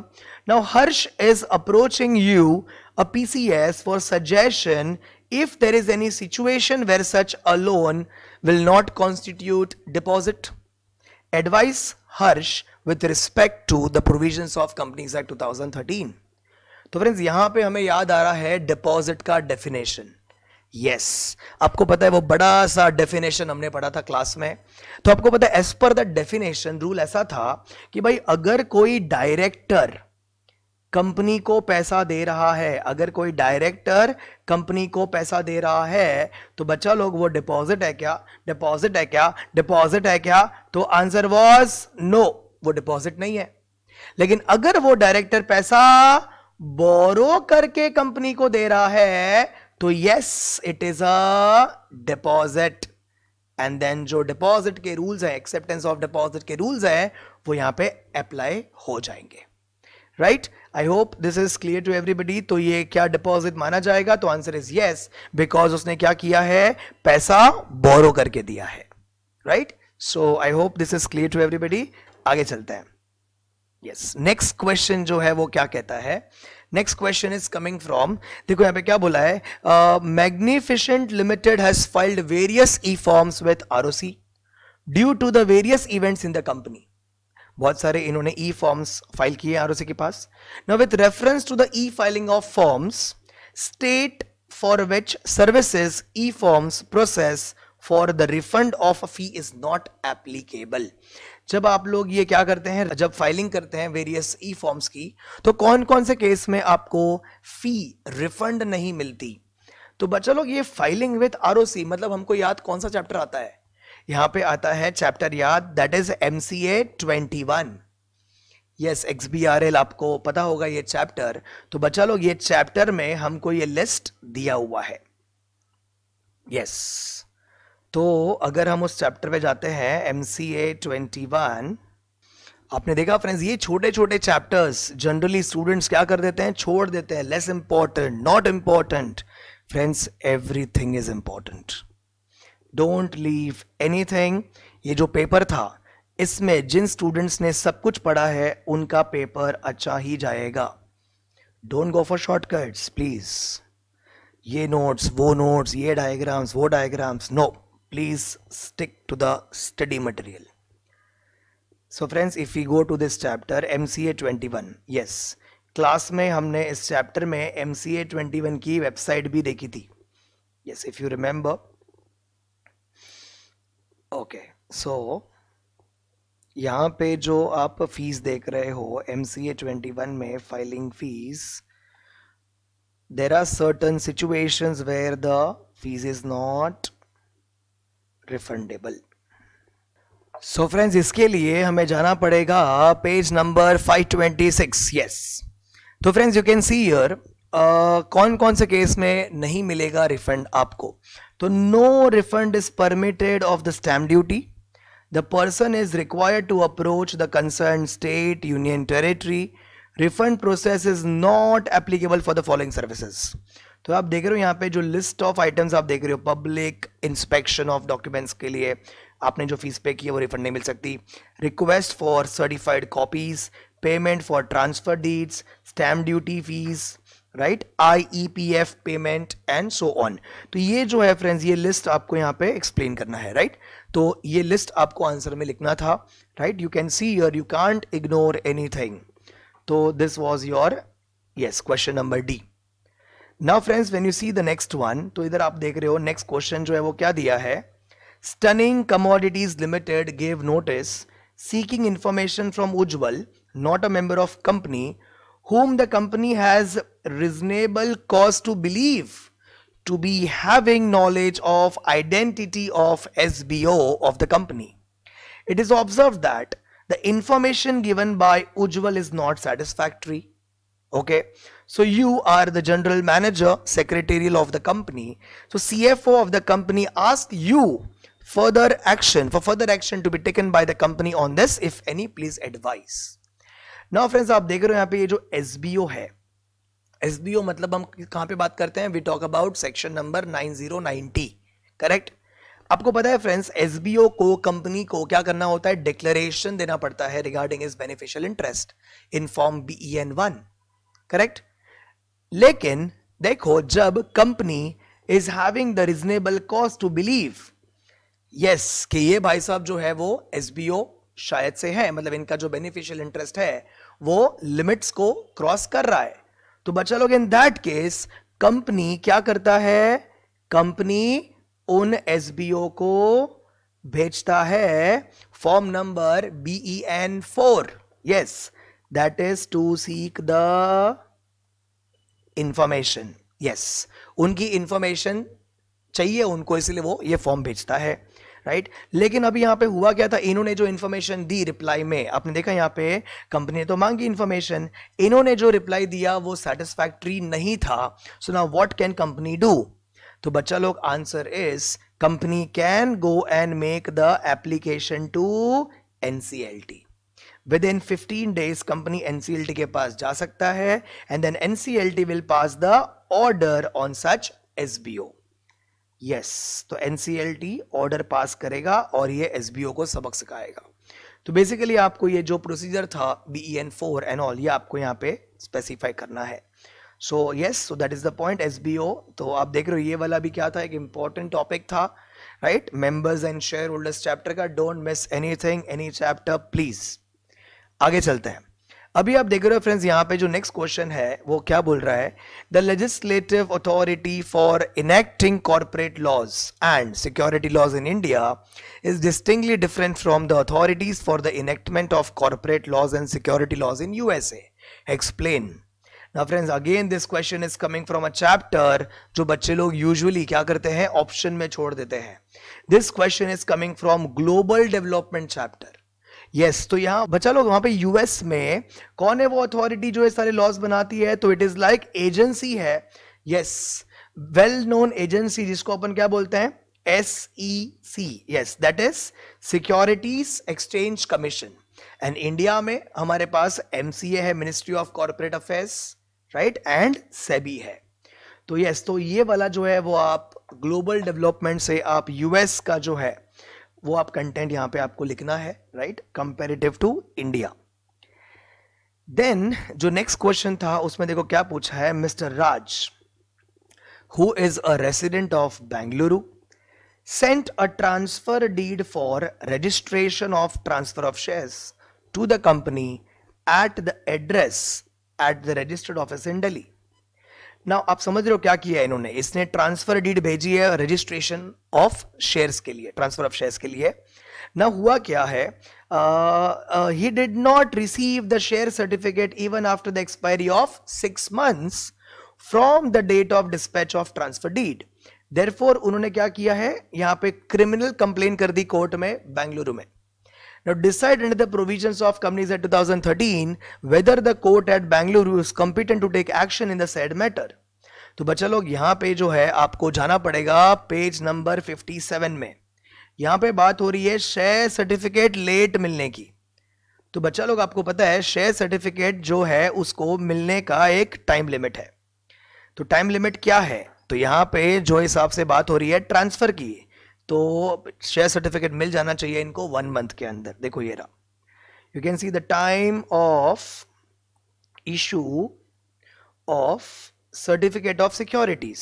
Now Harsh is approaching you a PCS for suggestion if there is any situation where such a loan will not constitute deposit. Advise Harsh with respect to the provisions of companies act 2013। तो friends यहां पे हमें याद आ रहा है deposit का definition. Yes, आपको पता है वो बड़ा सा डेफिनेशन हमने पढ़ा था क्लास में। तो आपको पता है as per the definition rule ऐसा था कि भाई अगर कोई डायरेक्टर कंपनी को पैसा दे रहा है, अगर कोई डायरेक्टर कंपनी को पैसा दे रहा है तो बच्चा लोग वो डिपॉजिट है क्या, डिपॉजिट है क्या, डिपॉजिट है क्या? तो आंसर वाज नो, वो डिपॉजिट नहीं है। लेकिन अगर वो डायरेक्टर पैसा बोरो करके कंपनी को दे रहा है तो yes, it is a deposit. And then जो डिपॉजिट के रूल्स है, एक्सेप्टेंस ऑफ डिपॉजिट के रूल्स है, वो यहां पे अप्लाई हो जाएंगे, right? I hope this is clear to everybody. तो ये क्या डिपॉजिट माना जाएगा? तो आंसर इज यस, बिकॉज उसने क्या किया है, पैसा बोरो करके दिया है, right? So I hope this is clear to everybody. आगे चलते हैं। यस, नेक्स्ट क्वेश्चन जो है वो क्या कहता है? Next question is coming from, देखो यहां पे क्या बोला है, magnificent limited has filed various e forms with ROC due to the various events in the company. बहुत सारे इन्होंने ई फॉर्म्स फाइल किए आरओसी के पास. Now with reference to the e filing of forms, state for which services e forms process for the refund of fee is not applicable. जब आप लोग ये क्या करते हैं, जब फाइलिंग करते हैं वेरियस ई फॉर्म्स की, तो कौन कौन से केस में आपको फी रिफंड नहीं मिलती. तो बच्चा लोग ये फाइलिंग विथ आरओसी मतलब हमको याद कौन सा चैप्टर आता है, यहां पे आता है चैप्टर याद, that is MCA 21. Yes, XBRL आपको पता होगा ये चैप्टर. तो बच्चा लोग ये चैप्टर में हमको ये लिस्ट दिया हुआ है. यस, तो अगर हम उस चैप्टर पे जाते हैं MCA 21, आपने देखा फ्रेंड्स ये छोटे छोटे चैप्टर्स जनरली स्टूडेंट्स क्या कर देते हैं, छोड़ देते हैं. Less important, not important. Friends everything is important. Don't leave anything. ये जो पेपर था इसमें जिन स्टूडेंट्स ने सब कुछ पढ़ा है उनका पेपर अच्छा ही जाएगा. Don't go for shortcuts please. ये नोट्स, वो नोट्स, ये डायग्राम्स, वो diagrams, no, please stick to the study material. So friends, if we go to this chapter MCA 21, yes, class में हमने इस चैप्टर में MCA 21 की वेबसाइट भी देखी थी. Yes, if you remember. Okay, so यहाँ पे जो आप फीस देख रहे हो MCA 21 में filing fees, there are certain situations where the fees is not refundable. So friends, इसके लिए हमें जाना पड़ेगा पेज नंबर 526. यस, तो friends you can see here कौन कौन से केस में नहीं मिलेगा रिफंड आपको. तो no refund is permitted of the stamp duty. The person is required to approach the concern state, union territory. Refund process is not applicable for the following services. तो आप देख रहे हो यहाँ पे जो लिस्ट ऑफ आइटम्स आप देख रहे हो, पब्लिक इंस्पेक्शन ऑफ डॉक्यूमेंट्स के लिए आपने जो फीस पे की है वो रिफंड नहीं मिल सकती. Request for certified copies, payment for transfer deeds, stamp duty fees, right, IEPF payment and so on. तो ये जो है फ्रेंड्स, ये लिस्ट आपको यहाँ पे एक्सप्लेन करना है, राइट. तो ये लिस्ट आपको आंसर में लिखना था, right. You can see here, you can't ignore anything. तो this was your yes question number D. Now friends, when you see the next one, तो इधर आप देख रहे हो नेक्स्ट क्वेश्चन जो है वो क्या दिया है. Stunning commodities limited gave notice seeking information from Ujjwal, not a member of company, whom the company has reasonable cause to believe to be having knowledge of identity of SBO of the company. It is observed that the information given by Ujjwal is not satisfactory. Okay, so you are the general manager, secretarial of the company. So CFO of the company asked you for further action to be taken by the company on this, if any, please advise. Now friends, आप देख रहे हो यहाँ पे ये जो SBO है, SBO मतलब हम कहाँ पे बात करते हैं, we talk about section number 9090, correct. आपको पता है फ्रेंड्स, SBO को, कंपनी को क्या करना होता है, डिक्लेरेशन देना पड़ता है regarding is beneficial interest in form BEN1, correct. लेकिन देखो, जब company is having the reasonable cause to believe, yes, कि ये भाई साहब जो है वो SBO शायद से है, मतलब इनका जो बेनिफिशियल इंटरेस्ट है वो लिमिट्स को क्रॉस कर रहा है. तो बच्चा लोग, इन दैट केस कंपनी क्या करता है, कंपनी उन SBO को भेजता है form number BEN4. Yes, that is to seek the information. Yes, उनकी इंफॉर्मेशन चाहिए उनको, इसलिए वो ये फॉर्म भेजता है, राइट. लेकिन अभी यहां पे हुआ क्या था, इन्होंने जो इंफॉर्मेशन दी रिप्लाई में, आपने देखा यहां पे कंपनी ने तो मांगी इंफॉर्मेशन, इन्होंने जो रिप्लाई दिया वो सेटिस्फैक्टरी नहीं था. So now what can company do. तो बच्चा लोग, answer is company can go and make the application to NCLT. Within 15 days company NCLT के पास जा सकता है, and then NCLT will pass the order on such SBO. Yes, तो NCLT order pass करेगा और ये SBO को सबक सिखाएगा. तो बेसिकली आपको ये जो प्रोसीजर था BEN4 एंड ऑल, ये आपको यहाँ पे स्पेसिफाई करना है. So yes, so that is the point SBO. तो आप देख रहे हो ये वाला भी क्या था, एक इंपॉर्टेंट टॉपिक था, right. Members and shareholders chapter का, don't miss anything, any chapter please. आगे चलते हैं। अभी आप देख रहे हो फ्रेंड्स, यहाँ पे जो नेक्स्ट क्वेश्चन है वो क्या बोल रहा है, the legislative authority for enacting corporate laws and security laws in India is distinctly different from the authorities for the enactment of corporate laws and security laws in USA, explain. Now friends, again this question is coming from a chapter जो बच्चे लोग usually क्या करते हैं, option में छोड़ देते हैं। This question is coming from global development chapter. Yes, तो यहां बच्चा लोग वहां पे यूएस में कौन है वो अथॉरिटी जो ये सारे लॉज बनाती है, तो इट इज लाइक एजेंसी है। यस, वेल नोन एजेंसी जिसको अपन क्या बोलते हैं, SEC। Yes, that is securities exchange commission. And India में हमारे पास MCA है, ministry of corporate affairs, right, and SEBI है। तो यस, तो ये वाला जो है वो आप ग्लोबल डेवलपमेंट से आप यूएस का जो है वो आप कंटेंट यहां पे आपको लिखना है, right, comparative to India. Then जो नेक्स्ट क्वेश्चन था उसमें देखो क्या पूछा है, mister Raj who is a resident of Bengaluru sent a transfer deed for registration of transfer of shares to the company at the address at the registered office in Delhi. Now आप समझ रहे हो क्या किया है इन्होंने, इसने ट्रांसफर डीड भेजी है रजिस्ट्रेशन ऑफ शेयर्स के लिए, ट्रांसफर ऑफ शेयर्स के लिए। ना हुआ क्या है, he did not receive the share certificate even after the expiry of 6 months from the date of dispatch of transfer deed. Therefore उन्होंने क्या किया है, यहां पे क्रिमिनल कंप्लेन कर दी कोर्ट में बेंगलुरु में। Now decide under the provisions of Companies Act 2013 whether the court at Bangalore is competent to take action in the said matter. तो बच्चा लोग यहां पे जो है आपको जाना पड़ेगा पेज नंबर 57 में। यहां पे बात हो रही है शेयर सर्टिफिकेट लेट मिलने की। तो बच्चा लोग आपको पता है शेयर सर्टिफिकेट जो है उसको मिलने का एक टाइम लिमिट है। तो टाइम लिमिट क्या है, तो यहां पे जो हिसाब से बात हो रही है ट्रांसफर की, तो शेयर सर्टिफिकेट मिल जाना चाहिए इनको 1 मंथ के अंदर। देखो ये रहा, you can see the time of issue of certificate of securities.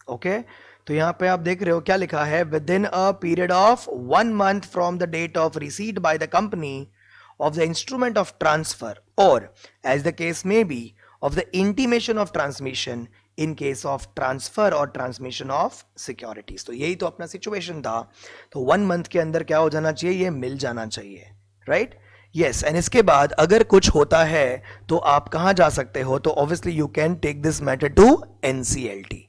Okay, तो यहां पे आप देख रहे हो क्या लिखा है, within a period of 1 month from the date of receipt by the company of the instrument of transfer or as the case may be of the intimation of transmission in case of transfer or transmission of securities. तो यही तो अपना situation था। तो 1 month के अंदर क्या हो जाना चाहिए, ये मिल जाना चाहिए, राइट। यस, एंड इसके बाद अगर कुछ होता है तो आप कहां जा सकते हो, तो obviously you can take this matter to NCLT।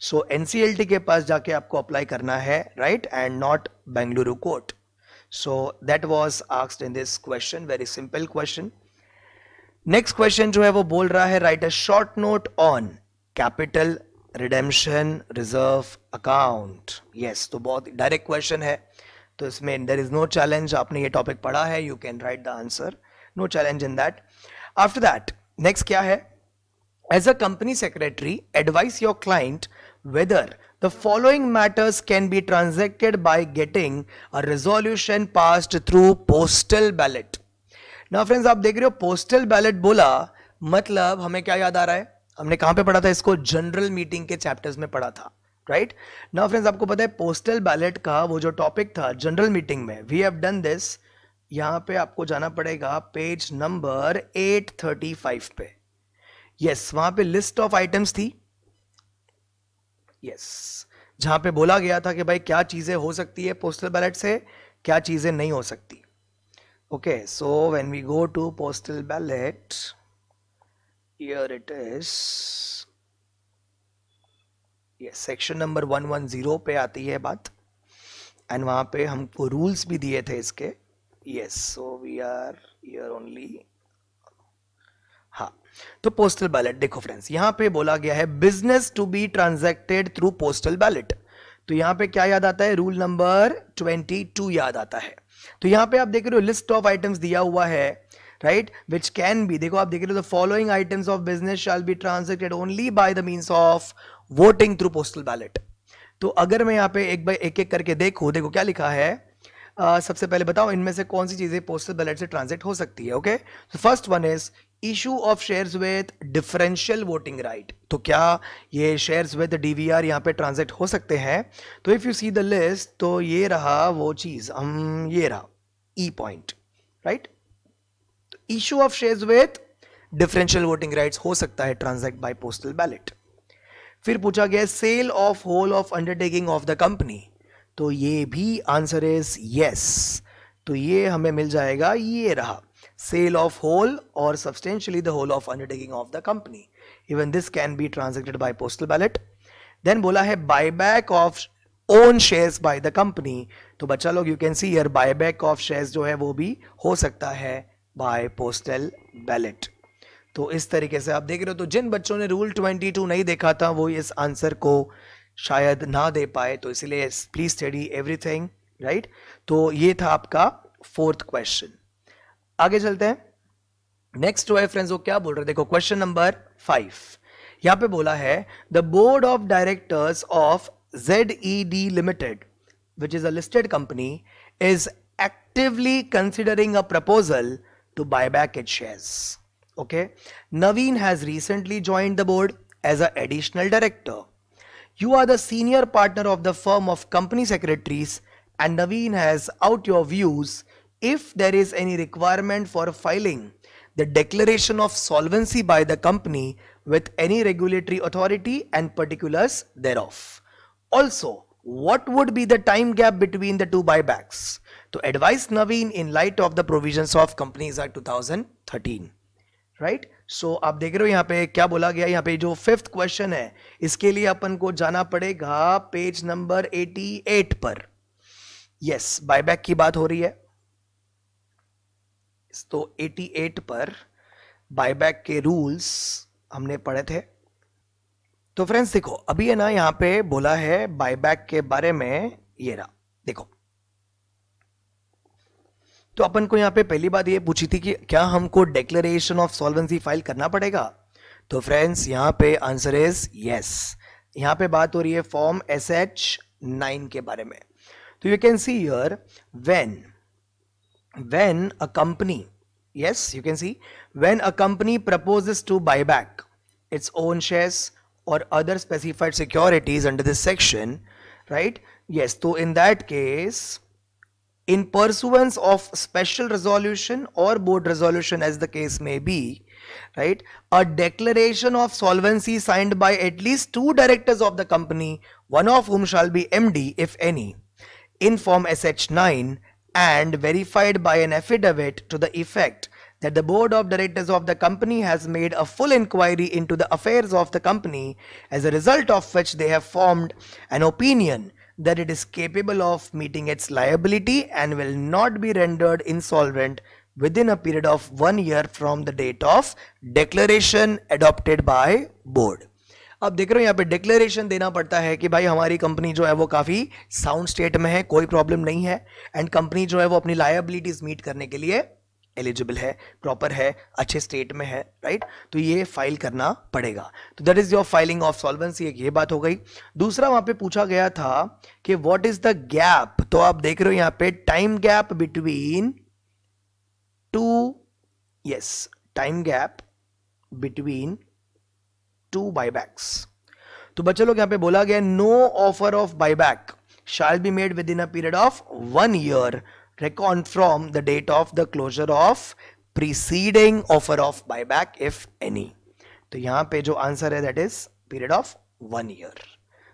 So NCLT के पास जाके आपको अप्लाई करना है, right, and not Bengaluru court. So that was asked in this question, very simple question. Next question जो है वो बोल रहा है, right a short note on capital redemption reserve account. Yes, तो बहुत डायरेक्ट क्वेश्चन है, तो इसमें देयर इज नो चैलेंज। आपने ये टॉपिक पढ़ा है, you can write the answer, no challenge in that. After that next क्या है, as a company secretary advise your client whether the following matters can be transacted by getting a resolution passed through postal ballot. Now friends, आप देख रहे हो postal ballot बोला मतलब हमें क्या याद आ रहा है, हमने कहां पे पढ़ा था इसको, जनरल मीटिंग के चैप्टर्स में पढ़ा था, राइट। नाउ फ्रेंड्स, आपको पता है पोस्टल बैलेट का वो जो टॉपिक था जनरल मीटिंग में, वी हैव डन दिस। यहां पे आपको जाना पड़ेगा पेज नंबर 835 पे। यस, वहां पे लिस्ट ऑफ आइटम्स थी, यस, जहां पे बोला गया था कि भाई क्या चीजें हो सकती है पोस्टल बैलेट से, क्या चीजें नहीं हो सकती। Okay, so when we go to postal ballot, here it is, yes, section number 110 पे आती है बात, एंड वहां पे हमको रूल्स भी दिए थे इसके। Yes, so we are here only. हाँ, तो पोस्टल बैलेट देखो फ्रेंड्स, यहां पे बोला गया है business to be transacted through postal ballot. तो यहां पे क्या याद आता है, रूल नंबर 22 याद आता है। तो यहां पे आप देख रहे हो लिस्ट ऑफ आइटम्स दिया हुआ है, राइट, विच कैन बी, देखो आप देख रहे हो, the following items of business shall be transacted only by the means of voting through postal ballot. तो अगर मैं यहाँ पे एक बाय एक करके देखो, देखो क्या लिखा है, सबसे पहले बताओ इनमें से कौन सी चीजें पोस्टल बैलेट से ट्रांजैक्ट हो सकती है। ओके, तो first one is issue of shares with differential voting right. तो क्या ये शेयर्स विद DVR यहाँ पे ट्रांजैक्ट हो सकते हैं? तो if you see the list, तो ये रहा वो चीज, हम ये रहा ई point, right. Issue of shares with differential voting rights हो सकता है ट्रांजैक्ट बाय पोस्टल बैलेट। फिर पूछा गया sale of whole of undertaking of the company, तो ये भी आंसर इज यस। तो ये हमें मिल जाएगा, ये रहा sale of whole or substantially the whole of undertaking of the company, even this can be transacted by postal ballot. Then बोला है buyback of own shares by the company, तो बच्चा लोग you can see here buyback of shares जो है वो भी हो सकता है बाय पोस्टल बैलेट। तो इस तरीके से आप देख रहे हो, तो जिन बच्चों ने रूल 22 नहीं देखा था वो इस आंसर को शायद ना दे पाए, तो इसलिए प्लीज स्टडी एवरीथिंग, राइट। तो ये था आपका फोर्थ क्वेश्चन। आगे चलते हैं, नेक्स्ट जो है फ्रेंड्स वो क्या बोल रहे हैं, देखो क्वेश्चन नंबर 5 यहां पे बोला है the board of directors of ZED Limited, which is a listed company, is actively considering a proposal to buy back its shares. Okay, Naveen has recently joined the board as an additional director. You are the senior partner of the firm of company secretaries, and Naveen has out your views if there is any requirement for filing the declaration of solvency by the company with any regulatory authority and particulars thereof. Also, what would be the time gap between the two buybacks? To advise Naveen in light of the provisions of Companies Act 2013. Right? So आप देख रहे हो यहाँ पे क्या बोला गया, यहाँ पे जो 5th क्वेश्चन है इसके लिए अपन को जाना पड़ेगा पेज नंबर 88 पर। यस, बायबैक की बात हो रही है, तो 88 पर बायबैक के रूल्स हमने पढ़े थे। तो फ्रेंड्स देखो अभी है ना, यहां पे बोला है बायबैक के बारे में, ये रहा देखो। तो अपन को यहां पे पहली बात ये पूछी थी कि क्या हमको डिक्लेरेशन ऑफ सॉल्वेंसी फाइल करना पड़ेगा, तो फ्रेंड्स यहां पे आंसर इज यस। यहां पे बात हो रही है फॉर्म SH9 के बारे में। तो you can see here when a company, yes you can see, when a company proposes to buy back its own shares or other specified securities under this section, right? Yes, so in that case, in pursuance of special resolution or board resolution as the case may be, right, a declaration of solvency signed by at least 2 directors of the company, one of whom shall be MD if any, in form SH9 and verified by an affidavit to the effect that the board of directors of the company has made a full inquiry into the affairs of the company, as a result of which they have formed an opinion that it is capable of meeting its liability and will not be rendered insolvent within a period of 1 year from the date of declaration adopted by board. अब देख रहे हो यहाँ पे declaration देना पड़ता है कि भाई हमारी कंपनी जो है वो काफी साउंड स्टेट में है, कोई प्रॉब्लम नहीं है, एंड कंपनी जो है वो अपनी लायबिलिटीज मीट करने के लिए एलिजिबल है, प्रॉपर है, अच्छे स्टेट में है, राइट। तो ये फाइल करना पड़ेगा। तो that is your filing of solvency, एक ये बात हो गई। दूसरा वहां पे पूछा गया था कि व्हाट इज द गैप, तो आप देख रहे हो यहाँ पे time gap between two, yes time gap between 2 buybacks। तो बच्चे लोग यहां पे बोला गया no offer of buyback shall be made within a period of 1 year reckoned from the date of the closure of preceding offer of buyback if any। तो यहां पे जो आंसर है that is period of 1 year।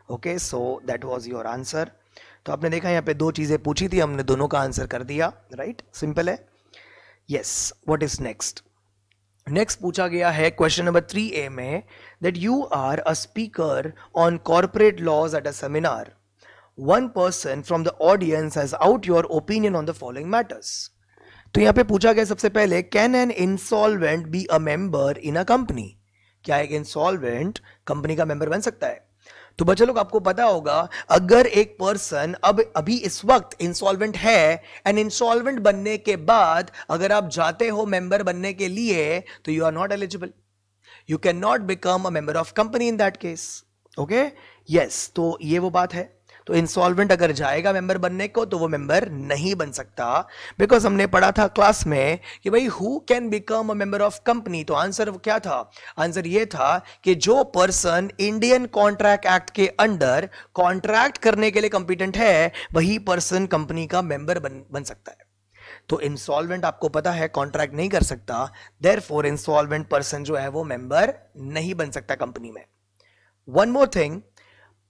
Okay, so that was your answer. तो आपने देखा यहां पे 2 चीजें पूछी थी, हमने दोनों का आंसर कर दिया, राइट, सिंपल है। Yes, what is next? Next पूछा गया है क्वेश्चन नंबर 3A में that you are a speaker on corporate laws at a seminar. One person from the audience has out your opinion on the following matters। तो यहां पे पूछा गया सबसे पहले can an insolvent be a member in a company, क्या एक insolvent company का मेंबर बन सकता है? तो बच्चे लोग आपको पता होगा अगर एक पर्सन अभी इस वक्त इंसॉल्वेंट है एंड इंसॉल्वेंट बनने के बाद अगर आप जाते हो मेंबर बनने के लिए तो you are not eligible, you can not become a member of company in that case. Okay, yes, तो ये वो बात है। तो इंसॉल्वेंट अगर जाएगा मेंबर बनने को तो वो मेंबर नहीं बन सकता, बिकॉज हमने पढ़ा था क्लास में कि भाई who can become a member of company. तो आंसर क्या था? आंसर ये था कि जो पर्सन इंडियन कॉन्ट्रैक्ट एक्ट के अंडर कॉन्ट्रैक्ट करने के लिए कॉम्पिटेंट है वही पर्सन कंपनी का मेंबर बन सकता है। तो इंसॉल्वेंट आपको पता है कॉन्ट्रैक्ट नहीं कर सकता, देयरफॉर इंसॉल्वेंट पर्सन जो है वो मेंबर नहीं बन सकता कंपनी में। वन मोर थिंग,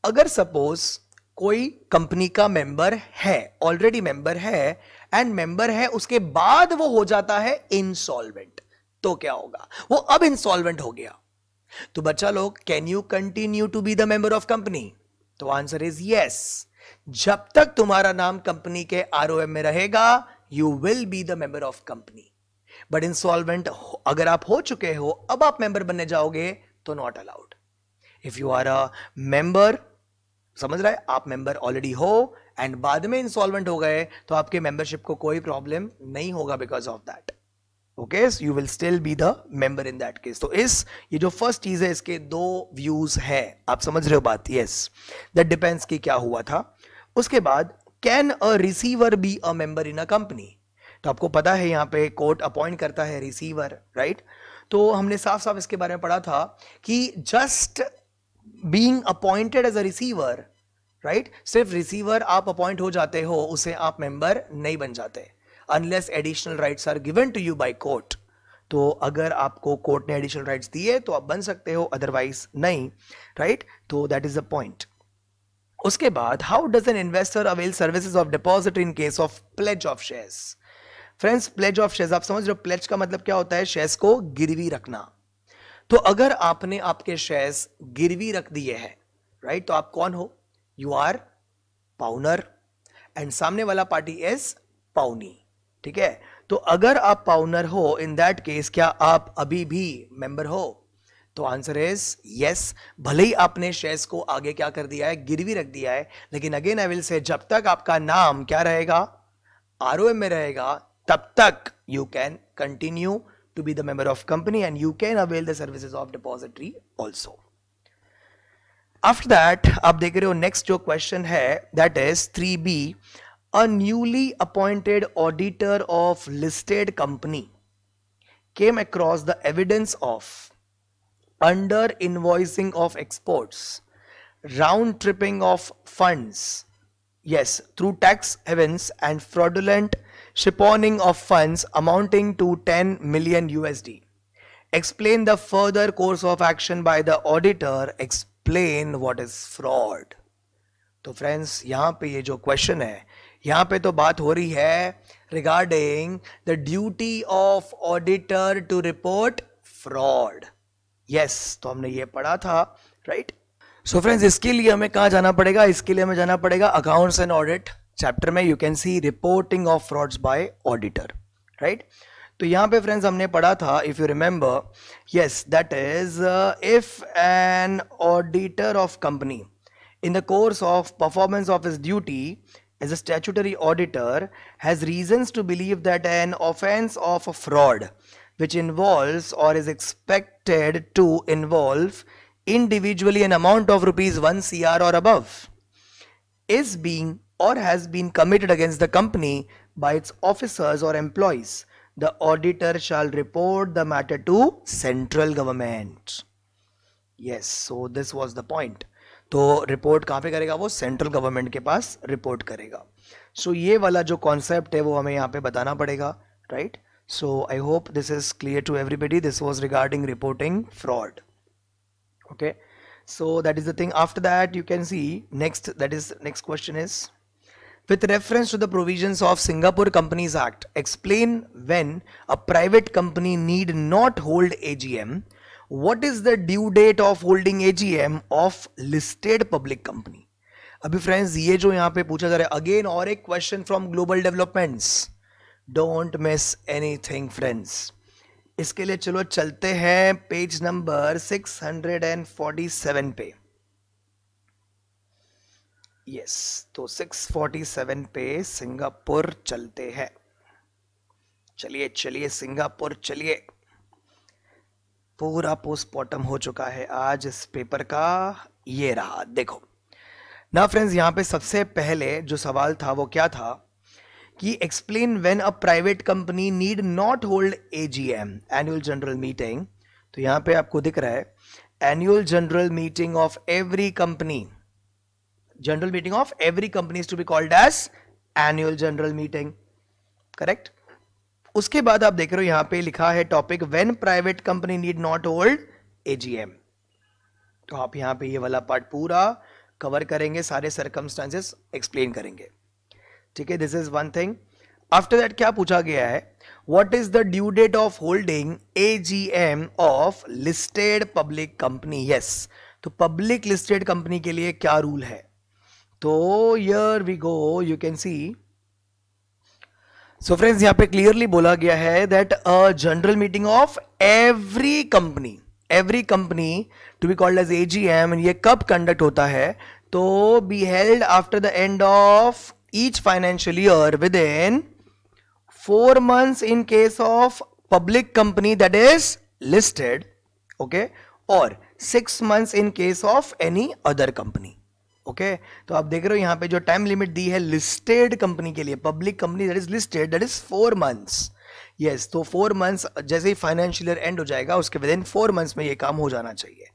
अगर सपोज कोई कंपनी का मेंबर है, ऑलरेडी मेंबर है एंड मेंबर है उसके बाद वो हो जाता है इंसॉल्वेंट, तो क्या होगा? वो अब इंसॉल्वेंट हो गया। तो बच्चा लोग, can you continue to be the member of company? तो आंसर इज यस। जब तक तुम्हारा नाम कंपनी के आरओएम में रहेगा, you will be the member of company. But insolvent अगर आप हो चुके हो, अब आप मेंबर बनने जाओगे तो not allowed. If you are a member, समझ रहे, आप मेंबर ऑलरेडी हो एंड बाद में इंसॉल्वेंट हो गए, तो आपके मेंबरशिप को कोई प्रॉब्लम नहीं होगा because of that. Okay, you will still be the member in that case. तो ये जो फर्स्ट चीज है, इसके दो व्यूज है, आप समझ रहे हो बात? यस, दैट डिपेंड्स कि क्या हुआ था। उसके बाद, can a receiver be a member in a company? तो आपको पता है यहां पे कोर्ट अपॉइंट करता है रिसीवर, राइट? तो हमने साफ साफ इसके बारे में पढ़ा था कि just being appointed as a receiver, right, सिर्फ रिसीवर आप अपॉइंट हो जाते हो, उसे आप मेंबर नहीं बन जाते unless additional rights are given to you by court. तो अगर आपको कोर्ट ने एडिशनल राइट्स दिए तो आप बन सकते हो, अदरवाइज नहीं, राइट? तो दैट इज द पॉइंट। उसके बाद, how does an investor avail services of deposit in case of pledge of shares? Friends, pledge of shares आप समझ रहे हो? प्लेज का मतलब क्या होता है? शेयर्स को गिरवी रखना। तो अगर आपने आपके शेयर्स गिरवी रख दिए हैं, राइट, तो आप कौन हो? यू आर पाउनर एंड सामने वाला पार्टी इज पाउनी, ठीक है? तो अगर आप पाउनर हो, इन दैट केस क्या आप अभी भी मेंबर हो? तो आंसर इज यस। भले ही आपने शेयर्स को आगे क्या कर दिया है, गिरवी रख दिया है, लेकिन अगेन आई विल से, जब तक आपका नाम क्या रहेगा, आरओएम में रहेगा, तब तक you can continue to be the member of company and you can avail the services of depository also. After that, आप देख रहे हो next जो question है, that is 3B, a newly appointed auditor of listed company came across the evidence of under invoicing of exports, round tripping of funds, yes, through tax havens and fraudulent shipowning of funds amounting to 10 million USD. Explain the further course of action by the auditor. Explain what is fraud. तो friends, यहां पे ये जो question है, यहां पे तो बात हो रही है regarding the duty of auditor to report fraud. Yes, तो हमने ये पढ़ा था, राइट? सो फ्रेंड्स, इसके लिए हमें कहां जाना पड़ेगा? इसके लिए हमें जाना पड़ेगा अकाउंट्स एंड ऑडिट चैप्टर में। You can C reporting of frauds bye auditor, right? तो यहां पे फ्रेंड्स हमने पढ़ा था, if you remember, yes, that is if an auditor of company in the course of performance of his duty as a statutory auditor has reasons to believe that an offense of a fraud which involves or is expected to involve individually an amount of rupees 1 crore or above is being or has been committed against the company by its officers or employees, the auditor shall report the matter to central government. Yes, so this was the point. तो report कहाँ पे करेगा? वो central government के पास report करेगा। सो ये वाला जो कॉन्सेप्ट है वो हमें यहाँ पे बताना पड़ेगा, right? So I hope this is clear to everybody. This was regarding reporting fraud. Okay, so that is the thing. After that you can see next, that is next question is, with reference to the provisions of Singapore Companies Act, explain when a private company need not hold AGM, what is the due date of holding AGM of listed public company. अभी friends ये जो यहाँ पे पूछा जा रहा है, again और एक question from global developments, don't miss anything friends. इसके लिए चलो चलते हैं पेज नंबर 647 पे. यस, तो 647 पे सिंगापुर चलते हैं. चलिए चलिए सिंगापुर चलिए. पूरा पोस्टमार्टम हो चुका है आज इस पेपर का. ये रहा, देखो ना फ्रेंड्स, यहाँ पे सबसे पहले जो सवाल था वो क्या था कि explain when a private company need not hold AGM, annual general meeting. तो यहाँ पे आपको दिख रहा है annual general meeting of every company. General meeting of every company is to be called as annual general meeting, correct. उसके बाद आप देख रहे हो यहां पे लिखा है topic when private company need not hold AGM. तो आप यहां पे ये वाला पार्ट पूरा कवर करेंगे, सारे सर्कमस्टांसेस एक्सप्लेन करेंगे, ठीक है। This is one thing. After that क्या पूछा गया है, what is the due date of holding AGM of listed public company. Yes, तो पब्लिक लिस्टेड कंपनी के लिए क्या रूल है, तो here we go, you can see. So friends यहां पे क्लियरली बोला गया है that a general meeting of every company to be called as AGM, ये कब कंडक्ट होता है, तो be held after the end of each financial year with in 4 months in case of public company that is listed, okay, or 6 months in case of any other company, okay। तो आप देख रहे हो यहां पे जो टाइम लिमिट दी है listed company के लिए, public company that is listed, that is 4 months। Yes, तो 4 months जैसे ही फाइनेंशियल ईयर एंड हो जाएगा उसके विद इन 4 months में ये काम हो जाना चाहिए।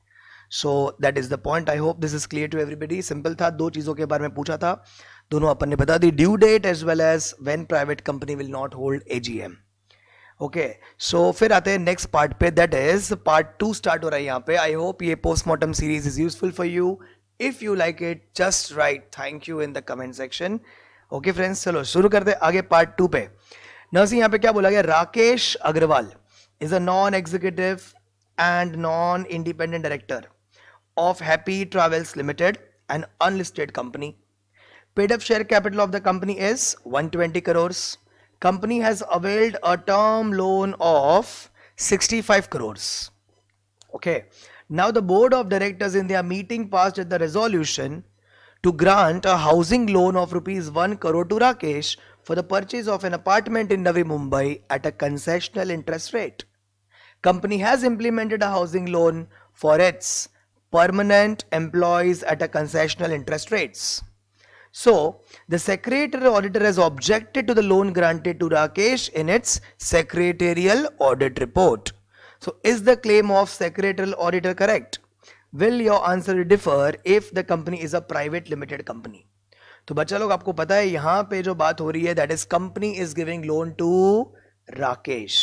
So that is the point. I hope this is clear to everybody. Simple था, 2 चीजों के बारे में पूछा था, दोनों अपन ने बता दी, due date as well as when private company will not hold AGM, okay. So फिर आते हैं नेक्स्ट पार्ट पे, दैट इज पार्ट 2 स्टार्ट हो रहा है यहाँ पे। आई होप ये postmortem series is useful for you. If you like it just write thank you in the comment section, okay friends. चलो शुरू करते हैं आगे पार्ट 2 पे। नर्सी यहाँ पे क्या बोला गया, Rakesh Agarwal is a non executive and non independent director of Happy Travels Limited, an unlisted company. Paid up share capital of the company is 120 crores. Company has availed a term loan of 65 crores. Okay. Now the board of directors in their meeting passed the resolution to grant a housing loan of rupees 1 crore to Rakesh for the purchase of an apartment in Navi Mumbai at a concessional interest rate. Company has implemented a housing loan for its permanent employees at a concessional interest rates. So, the secretarial auditor has objected to the loan granted to Rakesh in its secretarial audit report. So, is the claim of secretarial auditor correct? Will your answer differ if the company is a private limited company? तो बच्चा लोग आपको पता है यहाँ पे जो बात हो रही है that is company is giving loan to Rakesh,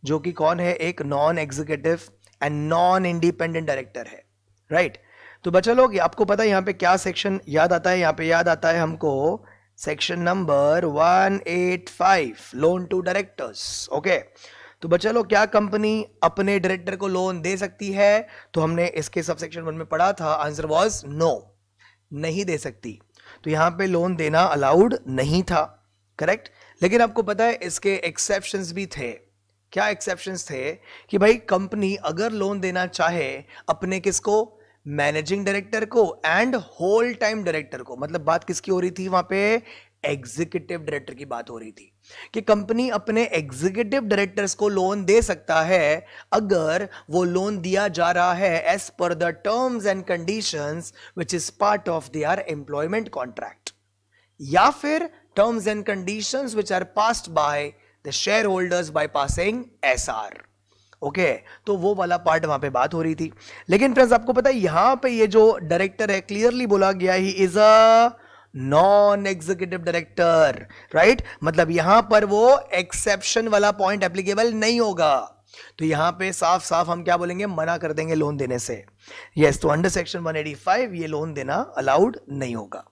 जो कि कौन है, एक non executive and non independent director है, राइट। तो बच्चा लोग आपको पता है यहाँ पे क्या सेक्शन याद आता है, यहाँ पे याद आता है हमको section number 185 loan to directors, okay. तो बच्चा लोग क्या कंपनी अपने डायरेक्टर को लोन दे सकती है, तो हमने इसके सब सेक्शन 1 में पढ़ा था, आंसर वाज नो, नहीं दे सकती। तो यहाँ पे लोन देना अलाउड नहीं था, करेक्ट। लेकिन आपको पता है इसके एक्सेप्शंस भी थे। क्या एक्सेप्शंस थे कि भाई कंपनी अगर लोन देना चाहे अपने किसको, मैनेजिंग डायरेक्टर को एंड होल टाइम डायरेक्टर को, मतलब बात किसकी हो रही थी वहां पे, एग्जीक्यूटिव डायरेक्टर की बात हो रही थी, कि कंपनी अपने एग्जीक्यूटिव डायरेक्टर्स को लोन दे सकता है अगर वो लोन दिया जा रहा है as per the terms and conditions which is part of their employment contract, या फिर terms and conditions which are passed by the share holders by passing SR, okay. तो वो वाला पार्ट वहां पे बात हो रही थी। लेकिन फ्रेंड्स आपको पता है यहां पे ये जो डायरेक्टर है क्लियरली बोला गया he is a non executive director, right. मतलब यहां पर वो एक्सेप्शन वाला पॉइंट एप्लीकेबल नहीं होगा, तो यहां पे साफ साफ हम क्या बोलेंगे, मना कर देंगे लोन देने से। यस, तो अंडर सेक्शन 185 ये लोन देना अलाउड नहीं होगा,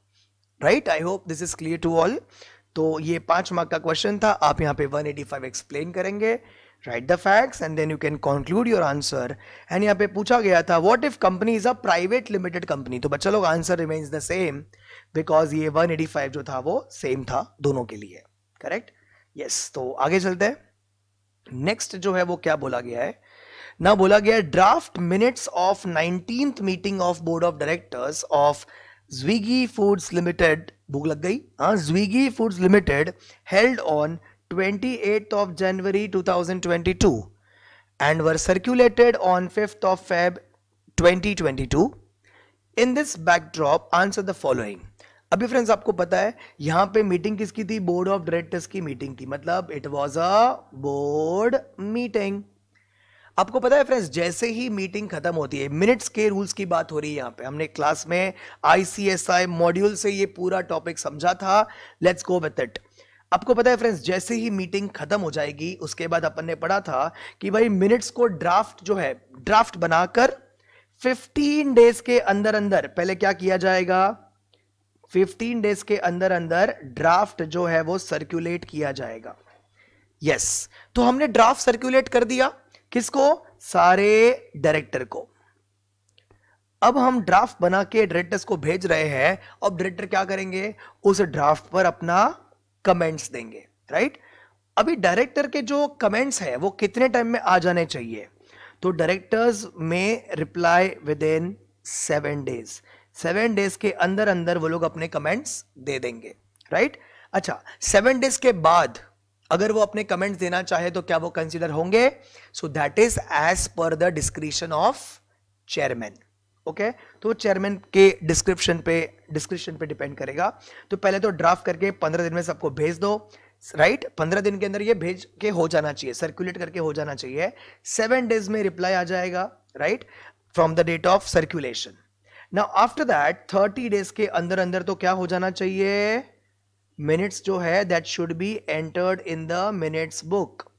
right. I hope this is clear to all. तो ये 5 मार्क का क्वेश्चन था, आप यहां पे 185 एक्सप्लेन करेंगे, right the facts and then you can conclude your answer. And यहाँ पे पूछा गया था what if company is a private limited company, तो बच्चा लोग answer remains the same because ये 185 जो था वो सेम था दोनों के लिए, करेक्ट। यस, तो आगे चलते हैं। नेक्स्ट जो है वो क्या बोला गया है ना, बोला गया draft minutes of 19th meeting of board of directors of Zwiggy Foods Limited, भूख लग गई, हाँ, Zwiggy Foods Limited held on 28th of January 2022 and were circulated on 5th of Feb 2022. In this backdrop, answer the following. अभी friends आपको पता है यहां पे मीटिंग किसकी थी, बोर्ड ऑफ डायरेक्टर्स की मीटिंग थी, मतलब it was a board meeting. आपको पता है फ्रेंड्स जैसे ही मीटिंग खत्म होती है, मिनट्स के रूल्स की बात हो रही है यहाँ पे, हमने क्लास में ICSI मॉड्यूल से ये पूरा टॉपिक समझा था, लेट्स गो विद इट। आपको पता है फ्रेंड्स, जैसे ही मीटिंग खत्म हो जाएगी उसके बाद अपन ने पढ़ा था कि भाई मिनट्स को ड्राफ्ट जो है, ड्राफ्ट बनाकर 15 डेज के अंदर अंदर पहले क्या किया जाएगा, 15 डेज के अंदर अंदर ड्राफ्ट जो है वो सर्कुलेट किया जाएगा। यस, तो हमने ड्राफ्ट सर्कुलेट कर दिया, किसको, सारे डायरेक्टर को। अब हम ड्राफ्ट बना के डायरेक्टर्स को भेज रहे हैं। अब डायरेक्टर क्या करेंगे, उस ड्राफ्ट पर अपना कमेंट्स देंगे, राइट। अभी डायरेक्टर के जो कमेंट्स हैं वो कितने टाइम में आ जाने चाहिए, तो डायरेक्टर्स में reply with in 7 days. 7 days के अंदर अंदर वो लोग अपने कमेंट्स दे देंगे, राइट। अच्छा, 7 डेज के बाद अगर वो अपने कमेंट्स देना चाहे तो क्या वो कंसीडर होंगे, so that is as per the description of chairman. Okay, तो चेयरमैन के डिस्क्रिप्शन पे डिपेंड करेगा। तो पहले तो ड्राफ्ट करके 15 दिन में सबको भेज दो, राइट। 15 दिन के अंदर ये भेज के हो जाना चाहिए, सर्कुलेट करके हो जाना चाहिए। 7 डेज में रिप्लाई आ जाएगा, right, from the date of circulation. Now after that 30 days के अंदर अंदर तो क्या हो जाना चाहिए, मिनट्स जो है that should be entered in the minutes book.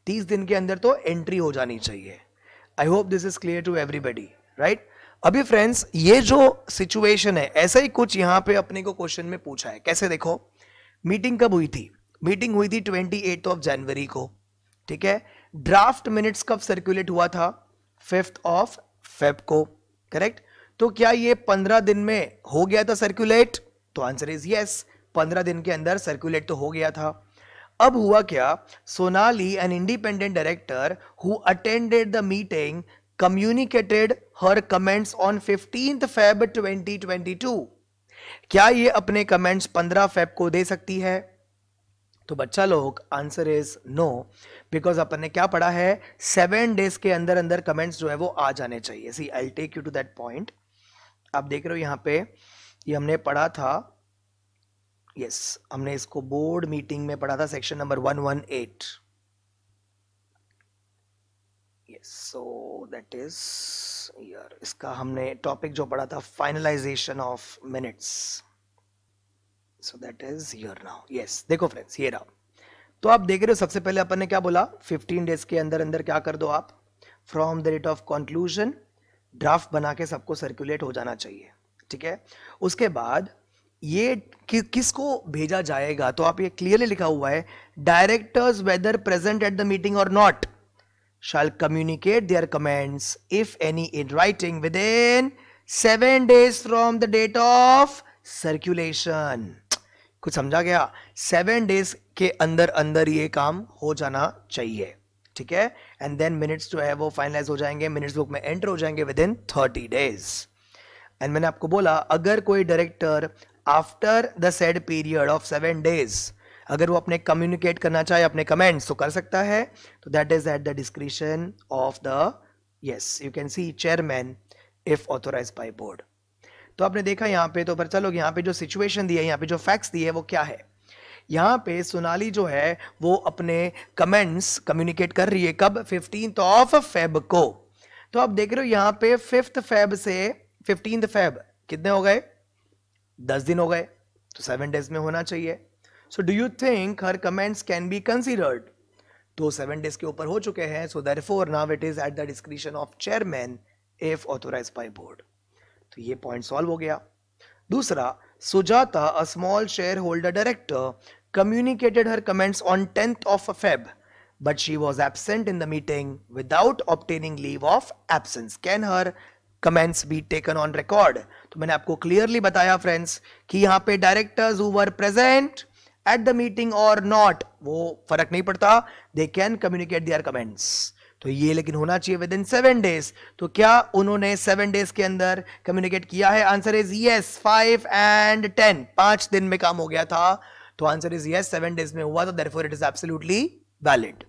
30 दिन के अंदर तो एंट्री हो जानी चाहिए। I hope this is clear to everybody, right. अभी फ्रेंड्स, ये जो सिचुएशन है, ऐसा ही कुछ यहां पे अपने को क्वेश्चन में पूछा है। कैसे, देखो, मीटिंग कब हुई थी, मीटिंग हुई थी 28 ऑफ जनवरी को, ठीक है। ड्राफ्ट मिनट्स कब सर्कुलेट हुआ था, 5th ऑफ फेब को, करेक्ट। तो क्या ये 15 दिन में हो गया था सर्कुलेट, तो आंसर इज यस, 15 दिन के अंदर सर्कुलेट तो हो गया था। अब हुआ क्या, Sonali an independent director who attended the meeting communicated her comments on 15th Feb 2022। क्या ये अपने कमेंट्स 15 फेब को दे सकती है, तो बच्चा लोग आंसर इज नो, बिकॉज अपन ने क्या पढ़ा है, 7 डेज के अंदर अंदर कमेंट्स जो है वो आ जाने चाहिए। See, I take you to that point. आप देख रहे हो यहां पे, ये हमने पढ़ा था, यस, हमने इसको बोर्ड मीटिंग में पढ़ा था, section number 118। So that is यार, इसका हमने टॉपिक जो पढ़ा था, finalisation of minutes. So that is here now. Yes, देखो फ्रेंड्स, ये रहा। तो आप देख रहे हो, सबसे पहले अपन ने क्या बोला, 15 डेज के अंदर अंदर क्या कर दो आप, from the date of conclusion draft बना के सबको सर्कुलेट हो जाना चाहिए, ठीक है। उसके बाद ये किसको भेजा जाएगा, तो आप ये क्लियरली लिखा हुआ है, directors whether present at the meeting or not shall communicate their comments if any in writing within 7 days from the date of circulation। कुछ समझा गया, 7 डेज के अंदर अंदर ये काम हो जाना चाहिए, ठीक है। एंड देन मिनट्स जो है वो फाइनलाइज हो जाएंगे, मिनट्स बुक में एंटर हो जाएंगे विद इन 30 डेज। एंड मैंने आपको बोला, अगर कोई director after the said period of 7 days अगर वो अपने कम्युनिकेट करना चाहे अपने कमेंट्स तो कर सकता है, तो that is at the description of the, yes, you can see chairman if authorised by board. तो आपने देखा यहाँ पे, तो पर चलो यहाँ पे जो सिचुएशन दी है, यहाँ पे जो फैक्ट्स दिए है वो क्या है। यहाँ पे सोनाली जो है वो अपने कमेंट्स कम्युनिकेट कर रही है, कब, 15th ऑफ फेब को। तो आप देख रहे हो यहाँ पे 5th फेब से 15th फेब कितने हो गए, 10 दिन हो गए, तो 7 डेज में होना चाहिए। So do you think her comments can be considered? तो 7 डेज के ऊपर हो चुके हैं, so therefore now it is at the discretion of chairman if authorized by board। तो ये पॉइंट सॉल्व हो गया। दूसरा, Sujata a small shareholder director communicated her comments on 10th of Feb but she was absent in the meeting without obtaining leave of absence। Can her comments be taken on record? तो मैंने आपको clearly बताया friends कि यहाँ पे directors who were present at the meeting or not, वो फर्क नहीं पड़ता, they can communicate their comments। तो ये लेकिन होना चाहिए विद इन 7 डेज। तो क्या उन्होंने 7 डेज के अंदर कम्युनिकेट किया है, आंसर इज यस, 5 and 10, 5 दिन में काम हो गया था, तो आंसर इज यस, 7 डेज में हुआ, तो therefore it is absolutely valid।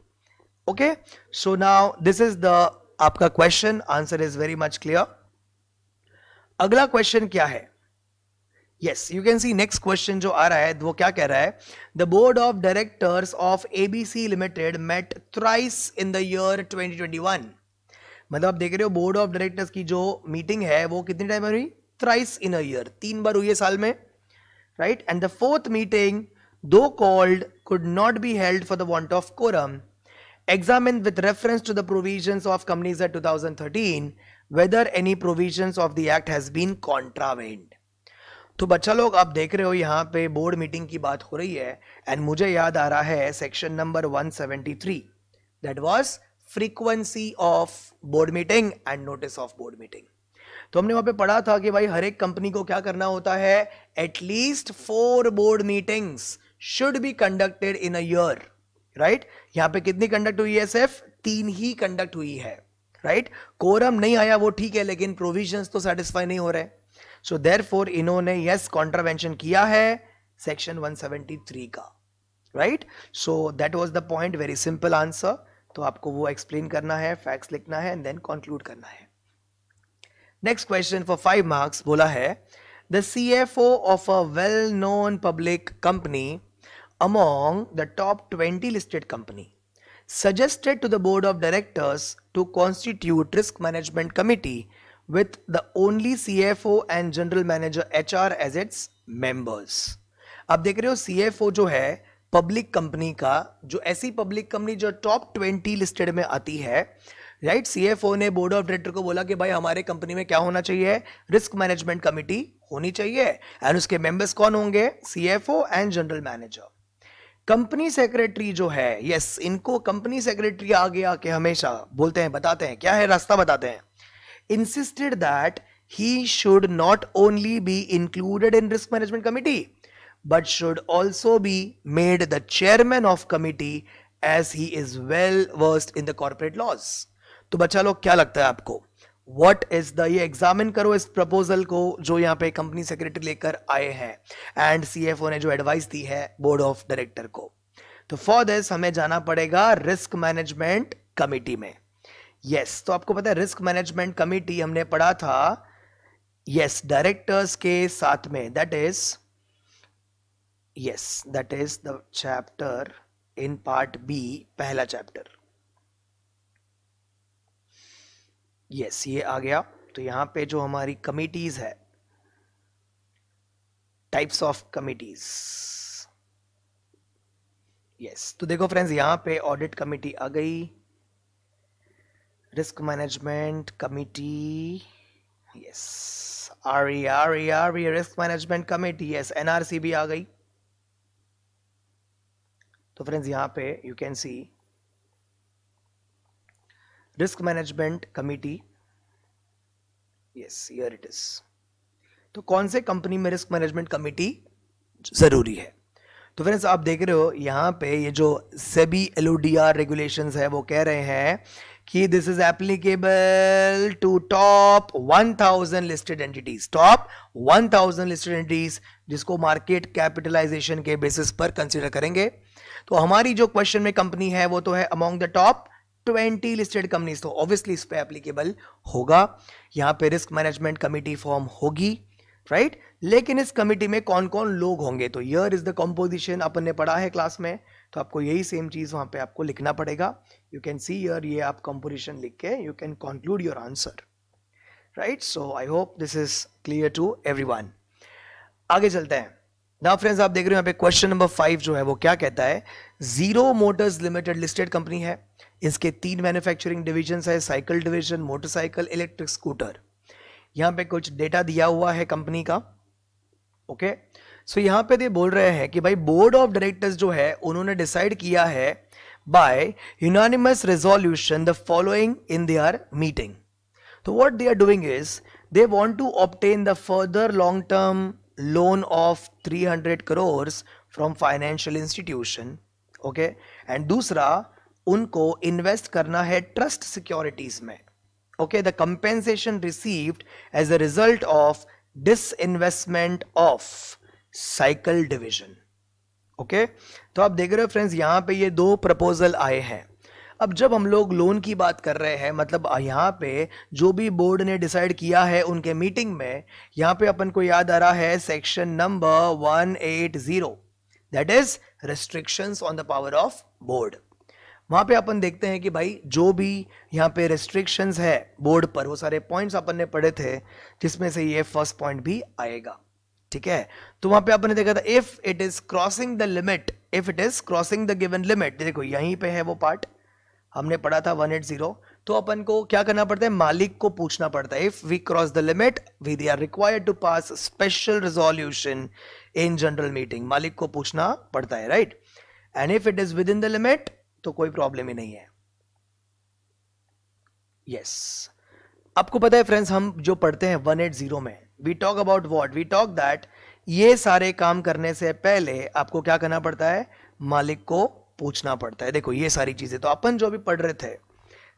Okay, so now this is the आपका question, answer is very much clear. अगला क्वेश्चन क्या है, yes, you can see next question जो आ रहा है वो क्या कह रहा है, the board of directors of ABC limited met thrice in the year 2021। मतलब आप देख रहे हो बोर्ड ऑफ डायरेक्टर्स की जो मीटिंग है वो कितने टाइम हुई, थ्राइस इन अ ईयर, 3 बार हुई है साल में, right. And the 4th meeting though called, could not be held for the want of quorum. Examined with reference to the provisions of Companies Act 2013 whether any provisions of the act has been contravened. तो बच्चा लोग आप देख रहे हो यहाँ पे board meeting की बात हो रही है एंड मुझे याद आ रहा है section number 173 that was frequency of board meeting and notice of board meeting. तो हमने वहां पे पढ़ा था कि भाई हर एक कंपनी को क्या करना होता है, at least 4 board meetings should be conducted in a year, right. यहां पे कितनी कंडक्ट हुई है, सिर्फ 3 ही कंडक्ट हुई है, राइट. कोरम नहीं आया वो ठीक है, लेकिन प्रोविजंस तो सेटिस्फाई नहीं हो रहे. सो देयरफॉर इन्होंने यस कॉन्ट्रावेंशन किया है सेक्शन 173 का, right. So that was the point, very simple answer. तो आपको वो एक्सप्लेन करना है, फैक्ट्स लिखना है एंड देन कंक्लूड करना है. नेक्स्ट क्वेश्चन फॉर 5 मार्क्स बोला है the CFO of a well known public company among the top 20 listed company suggested to the board of directors to constitute risk management committee with the only CFO and general manager HR as its members. आप देख रहे हो CFO जो है public company का, जो ऐसी public company जो टॉप 20 लिस्टेड में आती है, राइट. CFO ने बोर्ड ऑफ डायरेक्टर को बोला कि भाई हमारे कंपनी में क्या होना चाहिए, रिस्क मैनेजमेंट कमिटी होनी चाहिए एंड उसके मेंबर्स कौन होंगे, CFO and general manager. Company secretary जो है, यस, इनको कंपनी सेक्रेटरी आगे आके हमेशा बोलते हैं, बताते हैं क्या है, रास्ता बताते हैं. Insisted that he should not only be included in risk management committee but should also be made the chairman of committee as he is well versed in the corporate laws. तो बच्चा लोग क्या लगता है आपको, व्हाट इज द, ये examine करो इस प्रपोजल को जो यहाँ पे कंपनी सेक्रेटरी लेकर आए हैं एंड CFO ने जो एडवाइस दी है बोर्ड ऑफ डायरेक्टर को. तो फॉर दिस हमें जाना पड़ेगा रिस्क मैनेजमेंट कमिटी में. यस, तो आपको पता है रिस्क मैनेजमेंट कमिटी हमने पढ़ा था, यस, डायरेक्टर्स के साथ में, that is, yes, that is the chapter in part B, पहला चैप्टर. यस, ये आ गया. तो यहां पे जो हमारी कमिटीज है, टाइप्स ऑफ कमिटीज, यस. तो देखो फ्रेंड्स, यहां पे ऑडिट कमिटी आ गई, risk management committee, yes, RE risk management committee, yes, NRC भी आ गई. तो फ्रेंड्स यहां पे you can C risk management committee, yes, here it is. तो कौन से कंपनी में रिस्क मैनेजमेंट कमिटी जरूरी है. तो फ्रेंड्स आप देख रहे हो यहां पे ये जो सेबी LODR रेगुलेशंस है वो कह रहे हैं कि this is applicable to top 1000 listed entities, top 1000 listed entities जिसको मार्केट कैपिटलाइजेशन के बेसिस पर कंसीडर करेंगे. तो हमारी जो क्वेश्चन में कंपनी है वो तो है among the top 20 listed companies, तो ऑब्वियसली इस पे एप्लीकेबल होगा. यहां पे रिस्क मैनेजमेंट कमिटी फॉर्म होगी, राइट. लेकिन इस कमिटी में कौन कौन लोग होंगे, तो हियर इज द कंपोजिशन, अपन ने पढ़ा है क्लास में, तो आपको यही सेम चीज वहां पे आपको लिखना पड़ेगा. यू कैन सी हियर, ये आप कंपोजिशन लिख के you can conclude your answer, right. So I hope this is clear to everyone. आगे चलते हैं. नाउ फ्रेंड्स आप देख रहे हो यहाँ पे क्वेश्चन नंबर 5 जो है वो क्या कहता है, zero Motors limited listed company है, इसके 3 मैन्युफैक्चरिंग डिविजन्स है, cycle division, motorcycle, electric scooter. यहाँ पे कुछ डेटा दिया हुआ है कंपनी का, ओके. सो यहाँ पे ये बोल रहे हैं कि भाई बोर्ड ऑफ डायरेक्टर्स जो है उन्होंने डिसाइड किया है by unanimous resolution the following in their meeting. तो what they are doing is they want to obtain the further long term loan of 300 crores from financial institution, okay. And दूसरा उनको invest करना है trust securities में, okay. The compensation received as a result of disinvestment of cycle division, okay. तो आप देख रहे हो फ्रेंड्स यहां पे ये 2 प्रपोजल आए हैं. अब जब हम लोग लोन की बात कर रहे हैं, मतलब यहाँ पे जो भी बोर्ड ने डिसाइड किया है उनके मीटिंग में, यहाँ पे अपन को याद आ रहा है section number 180, that is restrictions on the power of board. वहां पे अपन देखते हैं कि भाई जो भी यहाँ पे रेस्ट्रिक्शंस है बोर्ड पर, वो सारे पॉइंट्स अपन ने पढ़े थे, जिसमें से ये फर्स्ट पॉइंट भी आएगा, ठीक है, तो वहां पे आपने देखा था if it is crossing the limit, if it is crossing the given limit, देखो यहीं पे है वो पार्ट हमने पढ़ा था 180, तो अपन को क्या करना पड़ता है, मालिक को पूछना पड़ता है if we cross the limit we are required to pass special resolution in general meeting, मालिक को पूछना पड़ता है, right. And if it is within the limit तो कोई प्रॉब्लम ही नहीं है। यस, आपको पता है फ्रेंड्स, हम जो पढ़ते हैं 180 में we talk about what, we talk that ये सारे काम करने से पहले आपको क्या करना पड़ता है, मालिक को पूछना पड़ता है। देखो ये सारी चीजें तो अपन जो भी पढ़ रहे थे,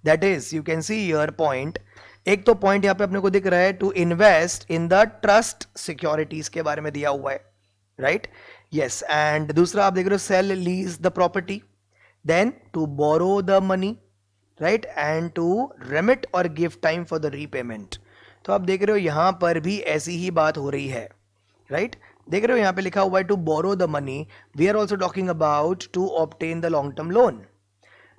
that is you can see your point, एक तो पॉइंट यहां पे अपने को दिख रहा है to invest in the trust securities के बारे में दिया हुआ है, राइट। यस, एंड दूसरा आप देख रहे हो sale lease the property, then to borrow the money, right, and to remit or give time for the repayment. तो आप देख रहे हो यहां पर भी ऐसी ही बात हो रही है, राइट। देख रहे हो यहां पे लिखा हुआ है to borrow the money, we are also talking about to obtain the long term loan.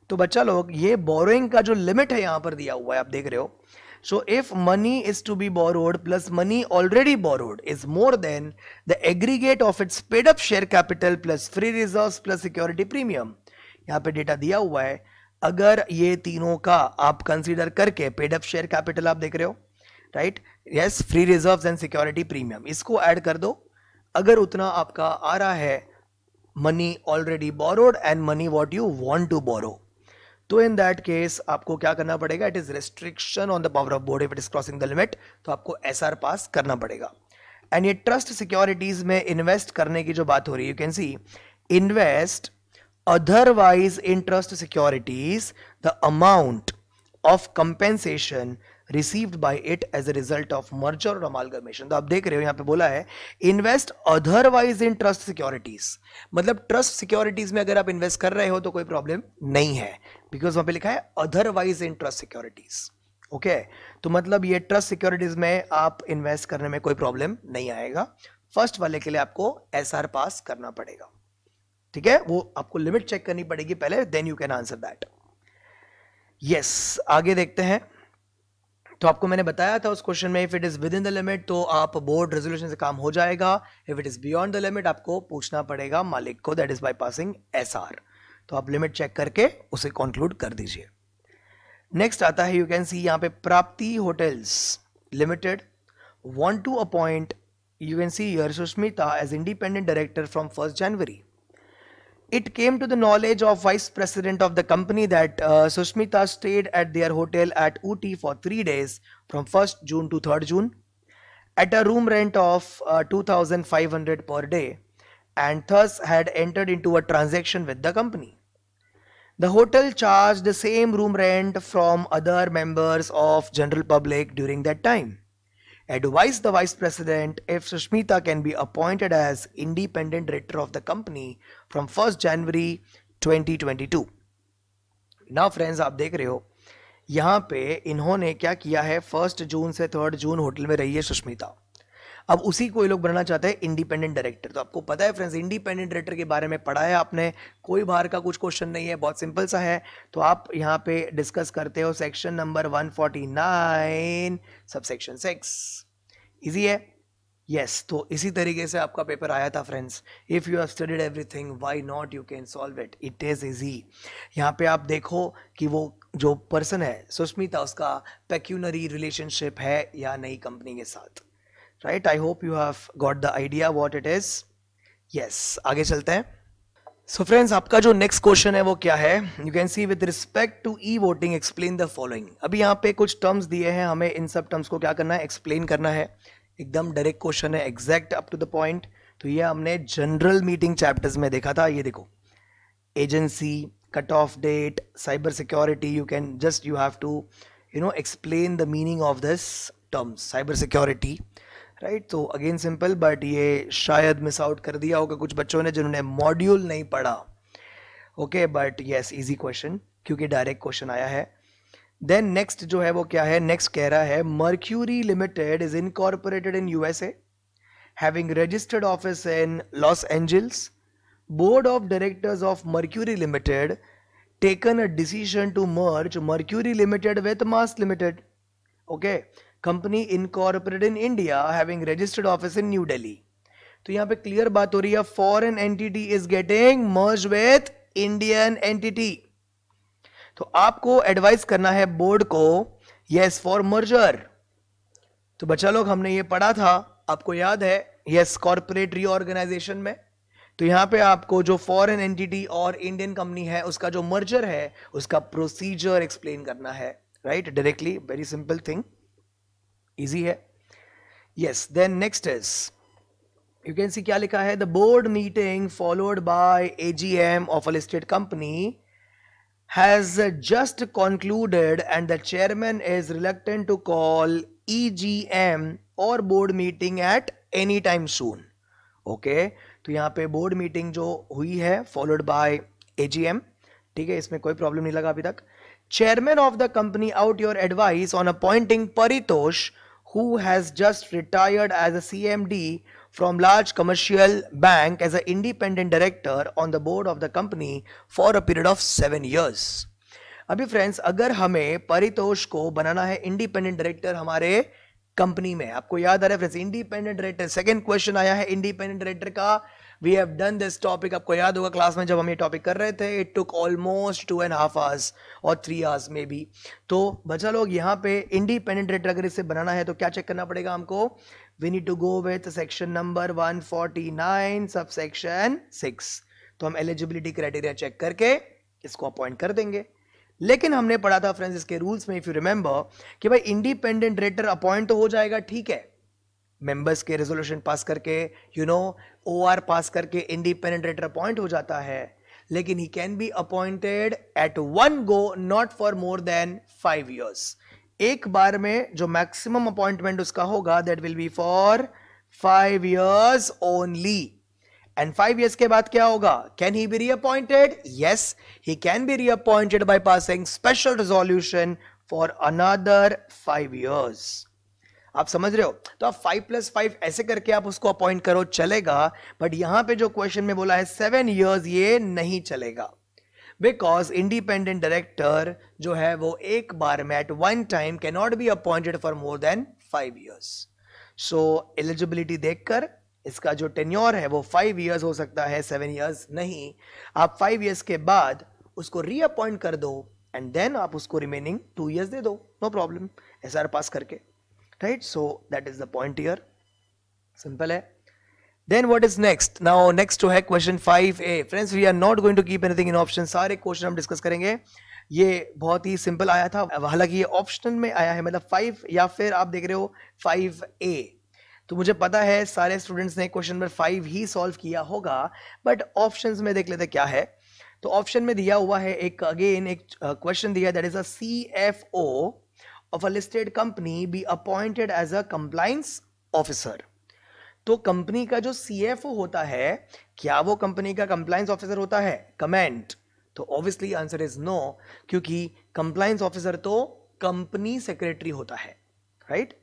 तो बच्चा लोग ये बोरोइंग का जो लिमिट है यहां पर दिया हुआ है आप देख रहे हो, so if money is to be borrowed plus money already borrowed is more than the aggregate of its paid up share capital plus free reserves plus security premium, यहां पे डेटा दिया हुआ है, अगर ये तीनों का आप कंसीडर करके पेड अप शेयर कैपिटल आप देख रहे हो, right, yes, free reserves and security premium, इसको ऐड कर दो, अगर उतना आपका आ रहा है money already borrowed and money what you want to borrow, तो इन दैट केस आपको क्या करना पड़ेगा, it is restriction on the power of board if it is crossing the limit, तो आपको एसआर पास करना पड़ेगा। एंड ये ट्रस्ट सिक्योरिटीज में इन्वेस्ट करने की जो बात हो रही है, you can C invest otherwise in trust securities the amount of compensation received by it as a result of merger or amalgamation। तो आप देख रहे हो यहां पे बोला है invest otherwise in trust securities, मतलब ट्रस्ट सिक्योरिटीज में अगर आप इन्वेस्ट कर रहे हो तो कोई प्रॉब्लम नहीं है, बिकॉज वहां पे लिखा है otherwise in trust securities, okay. तो मतलब ये ट्रस्ट सिक्योरिटीज में आप इन्वेस्ट करने में कोई प्रॉब्लम नहीं आएगा, फर्स्ट वाले के लिए आपको एसआर पास करना पड़ेगा, ठीक है, वो आपको लिमिट चेक करनी पड़ेगी पहले, then you can answer that. Yes, आगे देखते हैं। तो आपको मैंने बताया था उस क्वेश्चन में if it is within the limit तो आप बोर्ड रेजोल्यूशन से काम हो जाएगा, if it is beyond the limit आपको पूछना पड़ेगा मालिक को, that is bye passing SR. तो आप लिमिट चेक करके उसे कंक्लूड कर दीजिए। नेक्स्ट आता है, यू कैन सी यहाँ पे Prapti hotels limited want to appoint, you can see here Sushmita as independent director from 1st January। It came to the knowledge of vice president of the company that Sushmita stayed at their hotel at Ooty for 3 days from 1st June to 3rd June at a room rent of 2,500 per day and thus had entered into a transaction with the company. The hotel charged the same room rent from other members of general public during that time. Advise the vice president if Sushmita can be appointed as independent director of the company from 1st January 2022. Now friends, आप देख रहे हो यहाँ पे इन्होंने क्या किया है, 1 जून से 3 जून होटल में रही है सुष्मिता, अब उसी को ये लोग बनाना चाहते हैं इंडिपेंडेंट डायरेक्टर। तो आपको पता है फ्रेंड्स, इंडिपेंडेंट डायरेक्टर के बारे में पढ़ा है आपने, कोई बाहर का कुछ क्वेश्चन नहीं है, बहुत सिंपल सा है। तो आप यहाँ पे डिस्कस करते हो सेक्शन नंबर 149 सबसेक्शन 6, इजी है। यस, तो इसी तरीके से आपका पेपर आया था friends. If you have studied everything why not you can solve it, it is easy. यहाँ पे आप देखो कि वो जो पर्सन है सुष्मिता, उसका पेक्यूनरी रिलेशनशिप है या नहीं कंपनी के साथ, right. I hope you have got the idea what it is. Yes, आगे चलते हैं। सो फ्रेंड्स, आपका जो नेक्स्ट क्वेश्चन है वो क्या है, you can see with respect to e voting explain the following. अभी यहाँ पे कुछ टर्म्स दिए हैं, हमें इन सब टर्म्स को क्या करना है, एक्सप्लेन करना है। एकदम डायरेक्ट क्वेश्चन है, exact up to the point. तो ये हमने जनरल मीटिंग चैप्टर्स में देखा था। ये देखो, agency, cut off date, cyber security, you can just you have to explain the meaning of this terms, cyber security, right. तो अगेन सिंपल, बट ये शायद मिस आउट कर दिया होगा कुछ बच्चों ने जिन्होंने मॉड्यूल नहीं पढ़ा, okay. But yes, easy question क्योंकि डायरेक्ट क्वेश्चन आया है। देन नेक्स्ट जो है वो क्या है, नेक्स्ट कह रहा है Mercury limited is incorporated in USA having registered office in Los Angeles. Board of directors of Mercury limited taken a decision to merge Mercury limited with Mass limited, okay. Company incorporated in India having registered office in New Delhi. तो यहां पे clear बात हो रही है, foreign entity is getting merge with Indian entity. तो आपको advice करना है बोर्ड को, यस फॉर मर्जर। तो बच्चा लोग हमने ये पढ़ा था, आपको याद है, यस कॉर्पोरेट रीऑर्गेनाइजेशन में। तो यहां पे आपको जो फॉरेन एंटिटी और इंडियन कंपनी है उसका जो मर्जर है उसका प्रोसीजर एक्सप्लेन करना है, right, directly, very simple thing, easy है। Yes, then next is, you can see क्या लिखा है, the board meeting followed by AGM of a listed company has just concluded and the chairman is reluctant to call EGM or board meeting at any time soon. Okay, तो यहाँ पे board meeting जो हुई है followed by AGM, ठीक है, इसमें कोई प्रॉब्लम नहीं लगा अभी तक। Chairman of the company out your advice on appointing Paritosh who has just retired as a CMD from large commercial bank as an independent director on the board of the company for a period of 7 years. अभी friends, अगर हमें परितोष को बनाना है independent director हमारे company में, आपको याद आ रहा है friends, independent director, second question आया है इंडिपेंडेंट डायरेक्टर का। We have done this topic, आपको याद होगा क्लास में जब हम ये टॉपिक कर रहे थे, इट टुक ऑलमोस्ट 2.5 आवर्स और 3 आवर्स में भी। तो बच्चा लोग यहाँ पे इंडिपेंडेंट डायरेक्टर अगर इसे बनाना है तो क्या चेक करना पड़ेगा हमको, we need to go with section number 149 sub section 6। तो हम एलिजिबिलिटी क्राइटेरिया चेक करके इसको अपॉइंट कर देंगे। लेकिन हमने पढ़ा था फ्रेंड्स इसके रूल्स में, इफ यू रिमेंबर, कि भाई इंडिपेंडेंट डायरेक्टर अपॉइंट तो हो जाएगा, ठीक है, मेंबर्स के रेजोल्यूशन पास करके, यू नो, ओआर पास करके इंडिपेंडेंट डायरेक्टर अपॉइंट हो जाता है, लेकिन he can be appointed at one go, not for more than 5 years। एक बार में जो मैक्सिमम अपॉइंटमेंट उसका होगा that will be for 5 years only. And 5 years के बाद क्या होगा, can he B reappointed? Yes, he can B reappointed by passing special resolution for another 5 years। आप समझ रहे हो? तो आप 5+5 ऐसे करके आप उसको अपॉइंट करो, चलेगा, बट यहां पे जो क्वेश्चन में बोला है 7 years, ये नहीं चलेगा, बिकॉज इंडिपेंडेंट डायरेक्टर जो है वो एक बार में at one time can not be appointed for more than 5 years। So eligibility देखकर इसका जो टेन्योर है वो 5 years हो सकता है, 7 years नहीं। आप 5 years के बाद उसको रीअपॉइंट कर दो एंड देन आप उसको रिमेनिंग 2 years दे दो, नो प्रॉब्लम, एसआर पास करके, right. So that is the point here, simple है। Then what is next? Now next to है question 5A. Friends, we are not going to keep anything in option. सारे question हम discuss करेंगे। ये बहुत ही simple आया था, हालांकि ये ऑप्शन में आया है, मतलब 5 या फिर आप देख रहे हो 5A। तो मुझे पता है सारे स्टूडेंट्स ने क्वेश्चन नंबर 5 ही सॉल्व किया होगा, बट ऑप्शंस में देख लेते क्या है। तो ऑप्शन में दिया हुआ है एक, अगेन एक क्वेश्चन दिया, that is a CFO of a listed company be appointed as a compliance officer. तो कंपनी का जो CFO होता है, क्या वो कंपनी का कंप्लायंस ऑफिसर होता है? कमेंट। तो ऑब्वियसली आंसर इज नो, क्योंकि कंप्लायंस ऑफिसर तो कंपनी सेक्रेटरी होता है, राइट।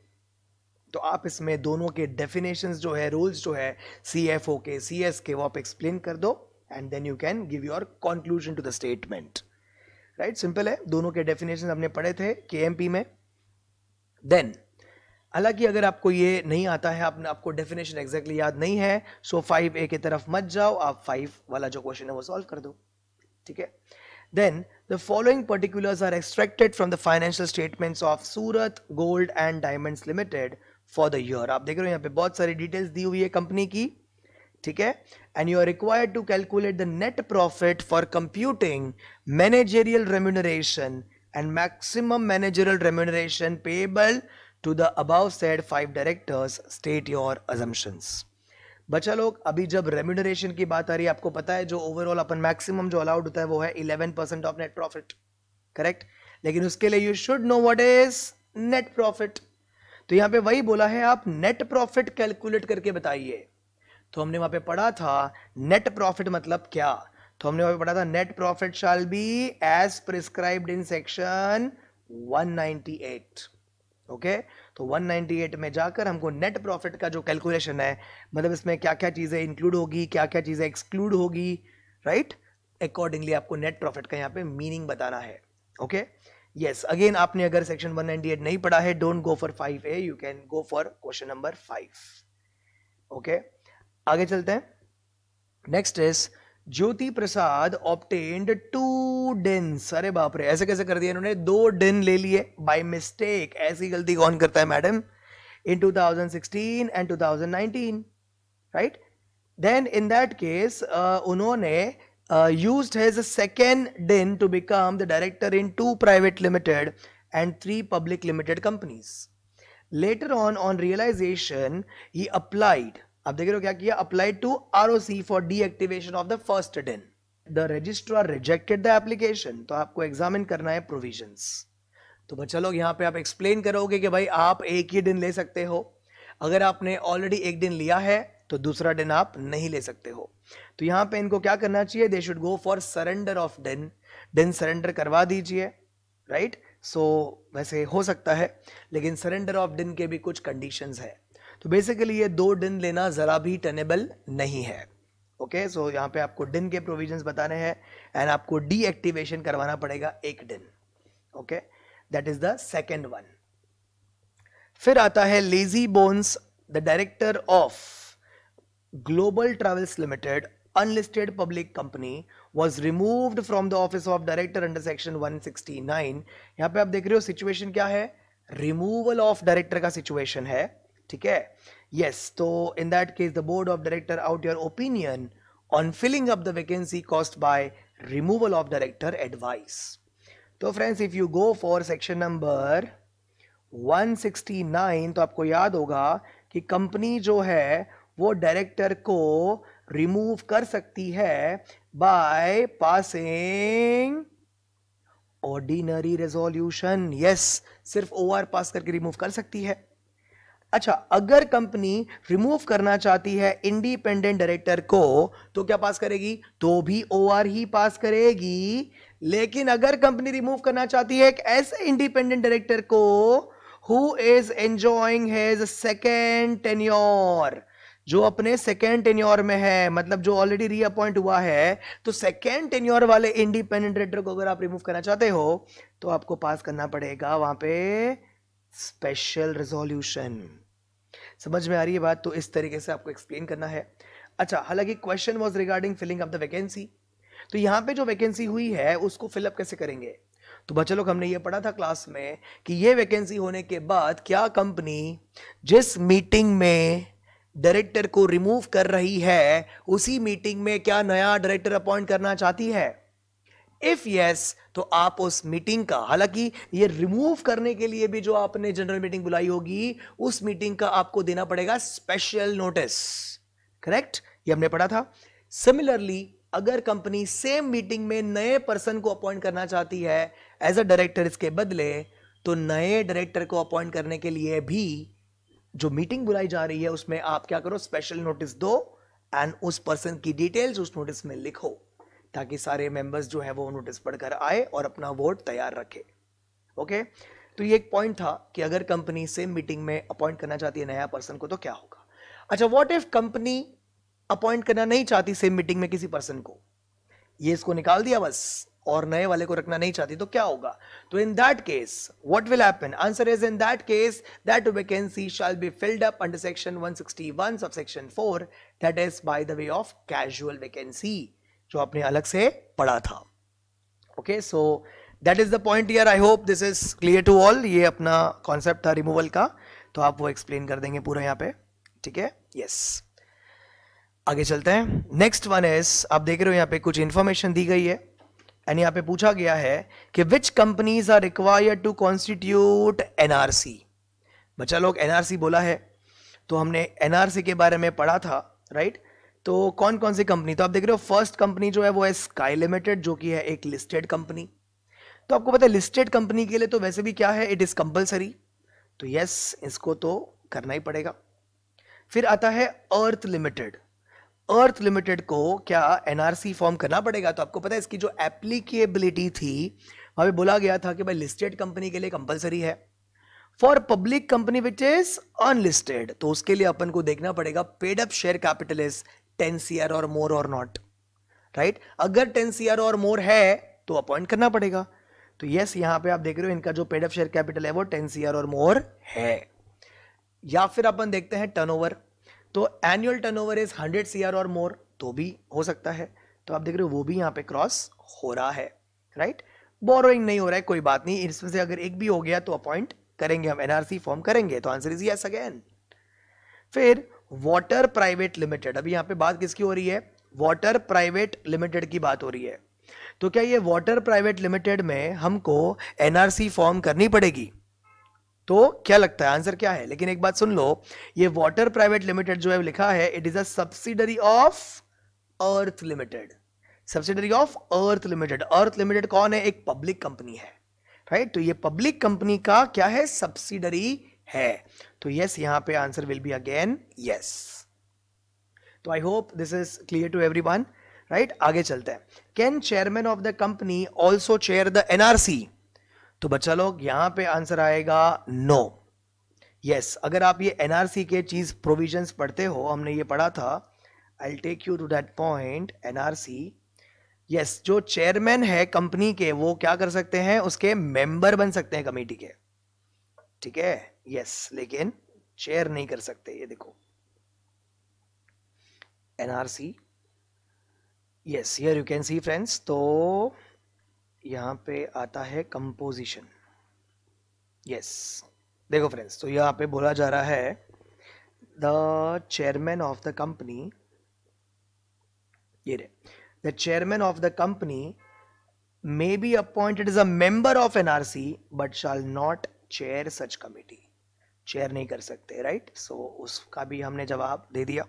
तो आप इसमें दोनों के डेफिनेशंस जो है, रूल्स जो है CFO के, CS के, वो आप एक्सप्लेन कर दो and then you can give your conclusion to the statement, right. Simple है, दोनों के डेफिनेशन हमने पढ़े थे KMP में। देन हालांकि अगर आपको ये नहीं आता है, आपको डेफिनेशन एग्जैक्टली याद नहीं है, सो 5A की तरफ मत जाओ, आप 5 वाला जो क्वेश्चन है वो सॉल्व कर दो, ठीक है। Then the following particulars are extracted from the financial statements of Surat gold and diamonds limited for the year. आप देख रहे हो यहाँ पे बहुत सारी डिटेल्स दी हुई है कंपनी की, ठीक है। And you are required to calculate the net profit for computing managerial remuneration and maximum managerial remuneration payable to the above said 5 directors, state your assumptions। बच्चा लोग, अभी जब रेम्यूनरेशन की बात आ रही है, आपको पता है जो ओवरऑल अपन मैक्सिमम जो अलाउड होता है वो है 11% ऑफ नेट प्रॉफिट, करेक्ट। लेकिन उसके लिए you should know what is net profit. तो यहां पे वही बोला है, आप नेट प्रॉफिट कैलकुलेट करके बताइए। तो हमने वहां पे पढ़ा था नेट प्रॉफिट मतलब क्या, तो हमने वहां पे पढ़ा था net profit shall be as prescribed in section 198। Okay, तो 198 में जाकर हमको नेट प्रॉफिट का जो कैलकुलेशन है, मतलब इसमें क्या क्या चीजें इंक्लूड होगी, क्या क्या चीजें एक्सक्लूड होगी, राइट, अकॉर्डिंगली आपको नेट प्रॉफिट का यहाँ पे मीनिंग बताना है। ओके, यस, अगेन आपने अगर सेक्शन 198 नहीं पढ़ा है, don't go for 5A, you can go for question number 5। Okay, आगे चलते हैं. Next is Jyoti Prasad obtained 2 डिन्स. अरे बाप रे, ऐसे कैसे कर दिया इन्होंने, 2 डिन ले लिए बाय मिस्टेक. ऐसी गलती कौन करता है madam? In 2016 and 2019, right. Then in that case उन्होंने used his second din to become the director in 2 private limited and 3 public limited companies. Later on realization, he applied. अब देख रहे हो क्या किया? Applied to ROC for deactivation of the first din. The registrar rejected the application. तो आपको examine करना है provisions. तो बच्चा लोग यहाँ पे आप एक्सप्लेन करोगे कि भाई आप एक ही दिन ले सकते हो. अगर आपने ऑलरेडी एक दिन लिया है तो दूसरा दिन आप नहीं ले सकते हो. तो यहां पे इनको क्या करना चाहिए? They should go for surrender of दिन. दिन सरेंडर करवा दीजिए, राइट. सो वैसे हो सकता है, लेकिन सरेंडर ऑफ दिन के भी कुछ कंडीशंस है. तो बेसिकली ये 2 दिन लेना जरा भी टेनेबल नहीं है. ओके, सो यहां पे आपको दिन के प्रोविजंस बताने हैं एंड आपको डीएक्टिवेशन करवाना पड़ेगा एक दिन. Okay, that is the second one. फिर आता है lazy bones. The director of Global Travels Limited, unlisted public company, was removed from the office of director under section 169. यहाँ पे आप देख रहे हो सिचुएशन क्या है? रिमूवल ऑफ डायरेक्टर का सिचुएशन है, ठीक है. यस, तो in that case the board of director out your opinion on filling up the vacancy caused by removal of director advice. तो friends, if you go for section number 169 तो आपको याद होगा कि कंपनी जो है वो डायरेक्टर को रिमूव कर सकती है by passing ordinary resolution. Yes, सिर्फ ओआर पास करके रिमूव कर सकती है. अच्छा, अगर कंपनी रिमूव करना चाहती है इंडिपेंडेंट डायरेक्टर को तो क्या पास करेगी? तो भी ओआर ही पास करेगी. लेकिन अगर कंपनी रिमूव करना चाहती है एक ऐसे इंडिपेंडेंट डायरेक्टर को who is enjoying his second tenure, जो अपने सेकेंड टेन्योर में है, मतलब जो ऑलरेडी रीअपॉइंट हुआ है, तो सेकेंड टेन्योर वाले इंडिपेंडेंट डायरेक्टर को अगर आप रिमूव करना चाहते हो तो आपको पास करना पड़ेगा वहां पे स्पेशल रेजोल्यूशन. समझ में आ रही है बात? तो इस तरीके से आपको एक्सप्लेन करना है. अच्छा, हालांकि question was regarding filling up the vacancy. तो यहां पे जो वैकेंसी हुई है उसको फिलअप कैसे करेंगे? तो बच्चों लोग, हमने ये पढ़ा था क्लास में कि ये वैकेंसी होने के बाद क्या कंपनी जिस मीटिंग में डायरेक्टर को रिमूव कर रही है उसी मीटिंग में क्या नया डायरेक्टर अपॉइंट करना चाहती है? इफ यस, तो आप उस मीटिंग का, हालांकि ये रिमूव करने के लिए भी जो आपने जनरल मीटिंग बुलाई होगी उस मीटिंग का आपको देना पड़ेगा स्पेशल नोटिस. करेक्ट, ये हमने पढ़ा था. सिमिलरली, अगर कंपनी सेम मीटिंग में नए पर्सन को अपॉइंट करना चाहती है एज अ डायरेक्टर इसके बदले, तो नए डायरेक्टर को अपॉइंट करने के लिए भी जो मीटिंग बुलाई जा रही है उसमें आप क्या करो? स्पेशल नोटिस दो एंड उस पर्सन की डिटेल्स उस नोटिस में लिखो, ताकि सारे मेंबर्स जो है वो नोटिस पढ़कर आए और अपना वोट तैयार रखे. ओके, तो ये एक पॉइंट था कि अगर कंपनी सेम मीटिंग में अपॉइंट करना चाहती है नया पर्सन को तो क्या होगा. अच्छा, व्हाट इफ कंपनी अपॉइंट करना नहीं चाहती सेम मीटिंग में किसी पर्सन को, ये इसको निकाल दिया बस, और नए वाले को रखना नहीं चाहती, तो क्या होगा? तो in that case what will happen? Answer is in that case that vacancy shall be filled up under section 161 sub section 4, that is by the way of casual vacancy, जो आपने अलग से पढ़ा था. Okay, so that is the point here. I hope this is clear to all. ये अपना concept था removal का, तो आप वो एक्सप्लेन कर देंगे पूरा यहाँ पे, ठीक है. यस, आगे चलते हैं. नेक्स्ट वन इज, आप देख रहे हो यहाँ पे कुछ इंफॉर्मेशन दी गई है एंड यहाँ पे पूछा गया है कि which companies are required to constitute NRC. बच्चा लोग, एनआरसी बोला है तो हमने एनआरसी के बारे में पढ़ा था, राइट. तो कौन कौन सी कंपनी? तो आप देख रहे हो फर्स्ट कंपनी जो है वो है स्काई लिमिटेड, जो कि है एक लिस्टेड कंपनी. तो आपको पता है लिस्टेड कंपनी के लिए तो वैसे भी क्या है, इट इज कंपलसरी, तो यस, इसको तो करना ही पड़ेगा. फिर आता है अर्थ लिमिटेड. अर्थ लिमिटेड को क्या एनआरसी फॉर्म करना पड़ेगा? तो आपको पता है इसकी जो एप्लीकेबिलिटी थी वहां पे बोला गया था कि भाई लिस्टेड कंपनी के लिए कंपलसरी है. For public company which is unlisted, तो उसके लिए अपन को देखना पड़ेगा paid up share capital is 10 CR और मोर और नॉट, राइट. अगर 10 CR और मोर है तो अपॉइंट करना पड़ेगा. तो यस, यहां पे आप देख रहे हो इनका जो पेड अप शेयर कैपिटल है वो 10 CR और मोर है. या फिर अपन देखते हैं टर्नओवर. तो एनुअल टर्नओवर इज 100 CR और मोर, तो भी हो सकता है। तो आप देख रहे हो वो भी यहाँ पे क्रॉस हो रहा है, राइट। बोरोइंग नहीं हो रहा है, कोई बात नहीं, इसमें से अगर एक भी हो गया तो अपॉइंट करेंगे, हम एनआरसी फॉर्म करेंगे। तो आंसर इज यस अगेन। फिर वाटर प्राइवेट लिमिटेड, अभी यहाँ पे बात किसकी हो रही है? वाटर प्राइवेट लिमिटेड की बात हो रही है। तो क्या ये वाटर प्राइवेट लिमिटेड में हमको एनआरसी फॉर्म करनी पड़ेगी? तो क्या लगता है आंसर क्या है? लेकिन एक बात सुन लो, ये वाटर प्राइवेट लिमिटेड जो है लिखा है, it is a subsidiary of earth limited. Subsidiary of earth limited. Earth limited कौन है? एक पब्लिक कंपनी है, राइट। तो ये पब्लिक कंपनी का क्या है? सब्सिडरी है। तो यस, यहां पे answer will be again yes. तो I hope this is clear to everyone, right. आगे चलते हैं। Can chairman of the company also chair the NRC? तो बच्चा लोग यहां पे आंसर आएगा नो। यस, अगर आप ये एनआरसी के चीज प्रोविजंस पढ़ते हो, हमने ये पढ़ा था, I will take you to that point. NRC, yes, जो चेयरमैन है कंपनी के, वो क्या कर सकते हैं? उसके मेंबर बन सकते हैं कमेटी के, ठीक है। यस, लेकिन चेयर नहीं कर सकते। ये देखो NRC, yes, here you can C friends. तो यहां पे आता है कंपोजिशन। यस, देखो फ्रेंड्स, तो यहां पे बोला जा रहा है the chairman of the company, ये रे, the chairman of the company may be appointed as a member of NRC but shall not chair such committee. Chair नहीं कर सकते, राइट। सो उसका भी हमने जवाब दे दिया।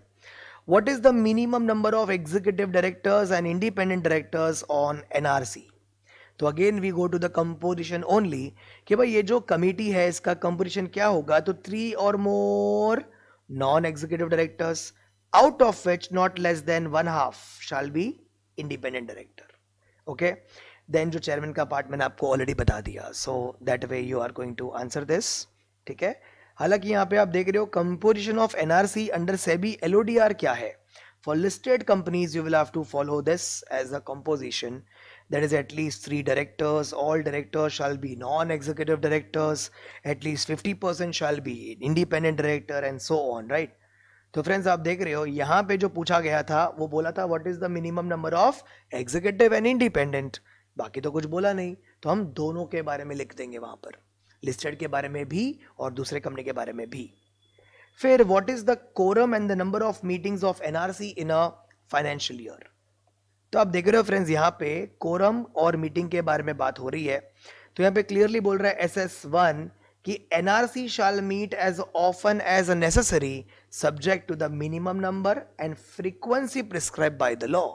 What is the minimum number of executive directors and independent directors on NRC? तो again we go to the composition only, कि भाई ये जो कमिटी है इसका कंपोजिशन क्या होगा? तो 3 और more non executive directors, out of which not less than 1/2 shall be independent director. Okay, then जो चेयरमैन का पार्ट मैंने आपको ऑलरेडी बता दिया, so that way you are going to answer this, ठीक है। हालांकि यहाँ पे आप देख रहे हो composition of NRC under SEBI LODR क्या है। For listed companies you will have to follow this as a composition, that is at least 3 directors, all directors shall be non-executive directors, at least 50% shall be independent director and so on, right? तो friends आप देख रहे हो यहाँ पे जो पूछा गया था वो बोला था what is the minimum number of executive and independent, बाकी तो कुछ बोला नहीं। तो हम दोनों के बारे में लिख देंगे वहां पर, लिस्टेड के बारे में भी और दूसरे कंपनी के बारे में भी। फिर what is the quorum and the number of meetings of NRC in a financial year? तो आप देख रहे हो फ्रेंड्स यहाँ पे कोरम और मीटिंग के बारे में बात हो रही है। तो यहाँ पे क्लियरली बोल रहा है SS1 कि NRC shall meet as often as necessary subject to the minimum number and frequency prescribe by the law,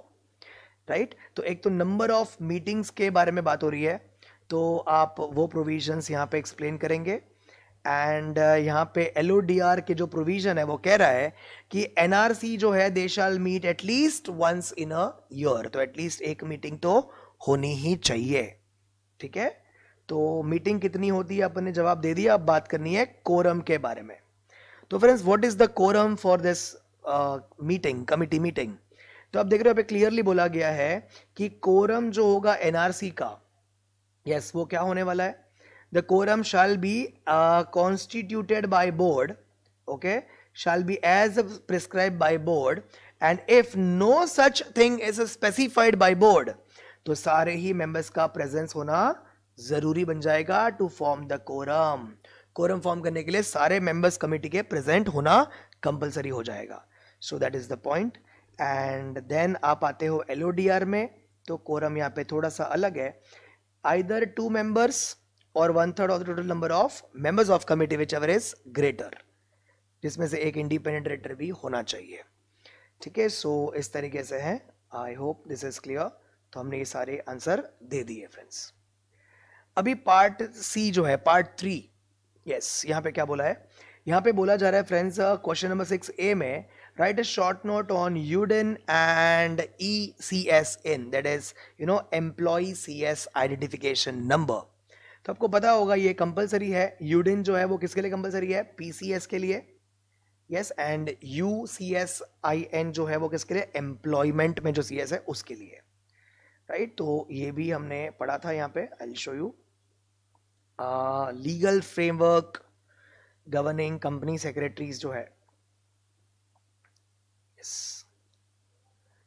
right. तो एक तो नंबर ऑफ मीटिंग्स के बारे में बात हो रही है, तो आप वो प्रोविजंस यहाँ पे एक्सप्लेन करेंगे। एंड यहाँ पे LODR के जो प्रोविजन है वो कह रहा है कि एनआरसी जो है they shall meet at least once in a year, तो एटलीस्ट एक मीटिंग तो होनी ही चाहिए, ठीक है। तो मीटिंग कितनी होती है अपन ने जवाब दे दिया, अब बात करनी है कोरम के बारे में। तो friends what is the quorum for this meeting, committee meeting? तो आप देख रहे हो पे क्लियरली बोला गया है कि कोरम जो होगा एनआरसी का, यस, वो क्या होने वाला है? The quorum shall be constituted by board, okay, shall be as prescribed by board, and if no such thing is specified by board, तो सारे ही members का presence होना जरूरी बन जाएगा to form the quorum। quorum form करने के लिए सारे members committee के present होना compulsory हो जाएगा। So that is the point। and then आप आते हो LODR में, तो quorum यहाँ पे थोड़ा सा अलग है, either 2 members और 1/3 of the total number of members of committee whichever is greater, जिसमें से एक इंडिपेंडेंट डायरेक्टर भी होना चाहिए, ठीक है। सो इस तरीके से है, आई होप दिस इज क्लियर। तो हमने ये सारे आंसर दे दिए फ्रेंड्स। अभी पार्ट सी जो है, पार्ट 3, यस, यहाँ पे क्या बोला है? यहाँ पे बोला जा रहा है फ्रेंड्स क्वेश्चन नंबर 6A में, right a short note on UDIN and ECSN, that is employ CS identification number. तो आपको पता होगा ये कंपलसरी है। यूडिन जो है वो किसके लिए कंपलसरी है? PCS के लिए, यस। एंड UCSIN जो है वो किसके लिए? एम्प्लॉयमेंट में जो CS है उसके लिए, राइट। तो ये भी हमने पढ़ा था यहाँ पे। I will show you legal framework governing company secretaries जो है, यस,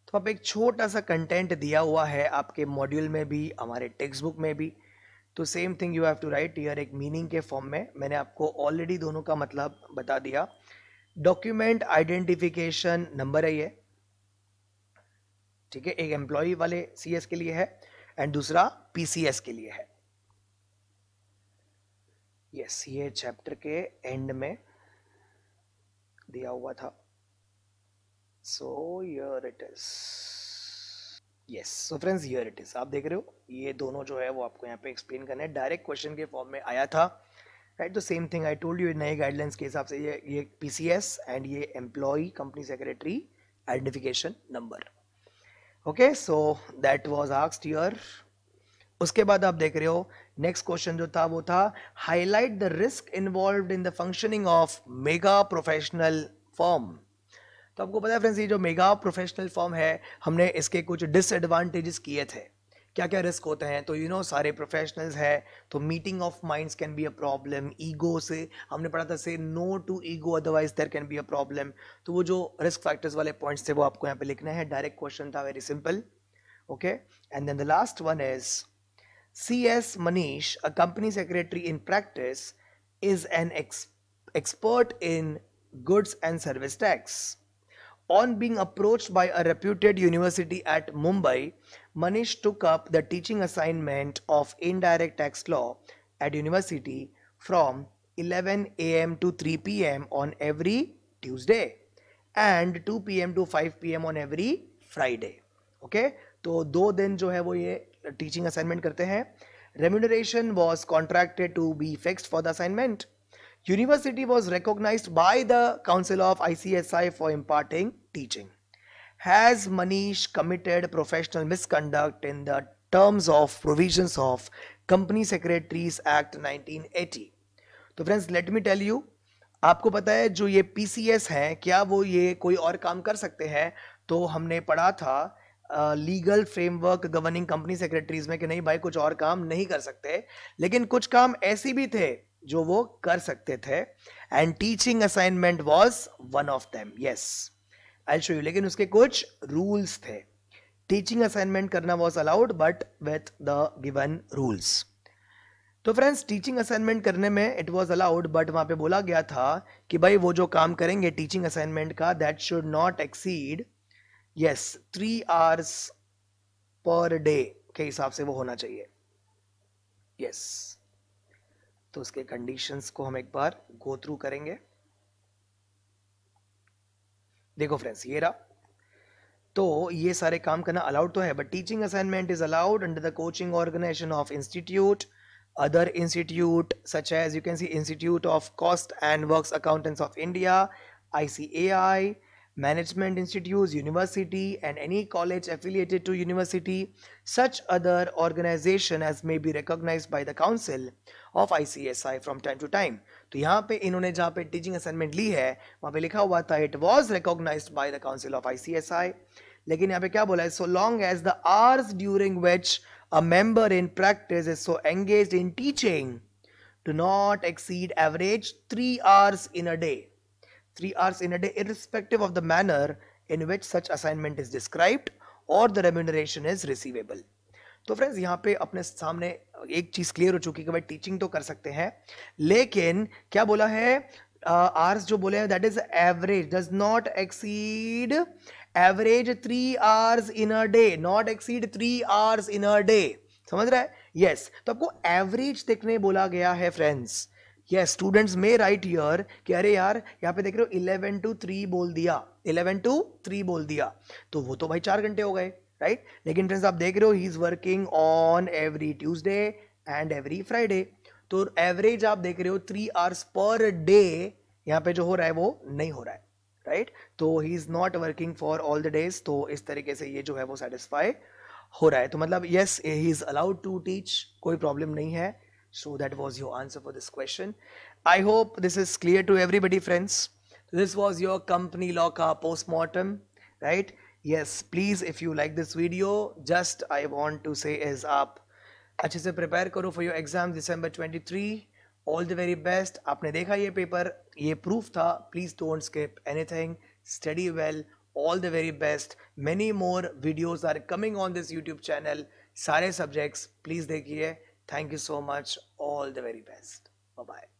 तो अब एक छोटा सा कंटेंट दिया हुआ है आपके मॉड्यूल में भी, हमारे टेक्स्ट बुक में भी। तो same thing you have to write here, एक मीनिंग के फॉर्म में। मैंने आपको ऑलरेडी दोनों का मतलब बता दिया। डॉक्यूमेंट आइडेंटिफिकेशन नंबर है ये, ठीक है, एक एम्प्लॉय वाले सीएस के लिए है एंड दूसरा पीसीएस के लिए है। यस, ये चैप्टर के एंड में दिया हुआ था। So here it is, yes, so friends here it is, आप देख रहे हो ये दोनों जो है वो आपको यहाँ पे एक्सप्लेन करना है। डायरेक्ट क्वेश्चन के फॉर्म में आया था, राइट। तो same thing I told you, नए गाइडलाइंस के हिसाब से ये पीसीएस एंड ये employ company secretary identification number. Okay, so that was asked here. उसके बाद आप देख रहे हो नेक्स्ट क्वेश्चन जो था वो था highlight the risk involved in the functioning of mega professional firm. तो आपको पता है फ्रेंड्स, ये जो मेगा प्रोफेशनल फर्म है, हमने इसके कुछ डिसएडवांटेजेस किए थे। क्या क्या रिस्क होते हैं, तो यू नो सारे प्रोफेशनल्स है, तो meeting of minds can be a problem, ego से हमने पढ़ा था, say no to ego otherwise there can be a problem. तो वो जो रिस्क फैक्टर्स वाले पॉइंट्स थे वो आपको यहाँ पे लिखना है। डायरेक्ट क्वेश्चन था, very simple. Okay, and then the last one is CS Manish, a company secretary in practice, is an expert in goods and service tax. On being approached by a reputed university at Mumbai, Manish took up the teaching assignment of indirect tax law at university from 11 a.m. to 3 p.m. on every Tuesday and 2 p.m. to 5 p.m. on every Friday. Okay, तो 2 दिन जो है वो ये teaching assignment करते हैं। Remuneration was contracted to be fixed for the assignment. University was recognized by the Council of ICSI for imparting teaching. Has Manish committed professional misconduct in the terms of provisions of Company Secretaries Act 1980? तो friends let me tell you, आपको पता है जो ये PCS है, क्या वो ये कोई और काम कर सकते हैं? तो हमने पढ़ा था legal framework governing company secretaries में कि नहीं भाई कुछ और काम नहीं कर सकते, लेकिन कुछ काम ऐसे भी थे जो वो कर सकते थे and teaching assignment was one of them. Yes, I show you, लेकिन उसके कुछ रूल्स थे। टीचिंग असाइनमेंट करना was allowed but with the given rules. तो फ्रेंड्स टीचिंग असाइनमेंट करने में इट वाज अलाउड, बट वहां पे बोला गया था कि भाई वो जो काम करेंगे टीचिंग असाइनमेंट का, that should not exceed 3 hours per day के हिसाब से वो होना चाहिए। यस, तो उसके कंडीशंस को हम एक बार गो थ्रू करेंगे। देखो फ्रेंड्स, ये रहा, तो ये सारे काम करना अलाउड तो है, but teaching assignment is allowed under the coaching organisation of institute, other institute such as you can see institute of cost and works accountants of India, ICAI, management institutes, university and any college affiliated to university, such other organization as may be recognized by the council of ICSI from time to time. तो यहाँ पे इन्होंने जहाँ पे teaching assignment ली है वहाँ पे लिखा हुआ था it was recognized by the council of ICSI, लेकिन यहाँ पे क्या बोला है, so long as the hours during which a member in practice is so engaged in teaching do not exceed average 3 hours in a day. 3 hours in a day, irrespective of the manner in which such assignment is described or the remuneration is receivable. तो friends यहाँ पे अपने सामने एक चीज clear हो चुकी है कि भाई टीचिंग तो कर सकते हैं, लेकिन क्या बोला है, आवर्स जो बोले हैं that is average, does not exceed average 3 hours in a day, not exceed 3 hours in a day, समझ रहा है? यस, तो आपको एवरेज देखने बोला गया है फ्रेंड्स। यस, स्टूडेंट्स में राइट हियर कि अरे यार यहाँ पे देख रहे हो 11 to 3 बोल दिया, 11 to 3 बोल दिया, तो वो तो भाई 4 घंटे हो गए, राइट। लेकिन फ्रेंड्स आप देख रहे हो he is working on every Tuesday and every Friday, तो एवरेज आप देख रहे हो 3 hours पर डे यहाँ पे जो हो रहा है वो नहीं हो रहा है, राइट। तो he is not working for all the days, तो इस तरीके से ये जो है वो सेटिस्फाई हो रहा है। तो मतलब yes, he is allowed to teach, कोई प्रॉब्लम नहीं है। So that was your answer for this question. I hope this is clear to everybody, friends. This was your company law ka postmortem, right? Yes, please, if you like this video, just I want to say is आप अच्छे से prepare करो for your exam December 23. All the very best. आपने देखा ये paper, ये proof था. Please don't skip anything. Study well. all the very best. Many more videos are coming on this YouTube channel. सारे subjects please देखिए. Thank you so much. All the very best. Bye bye.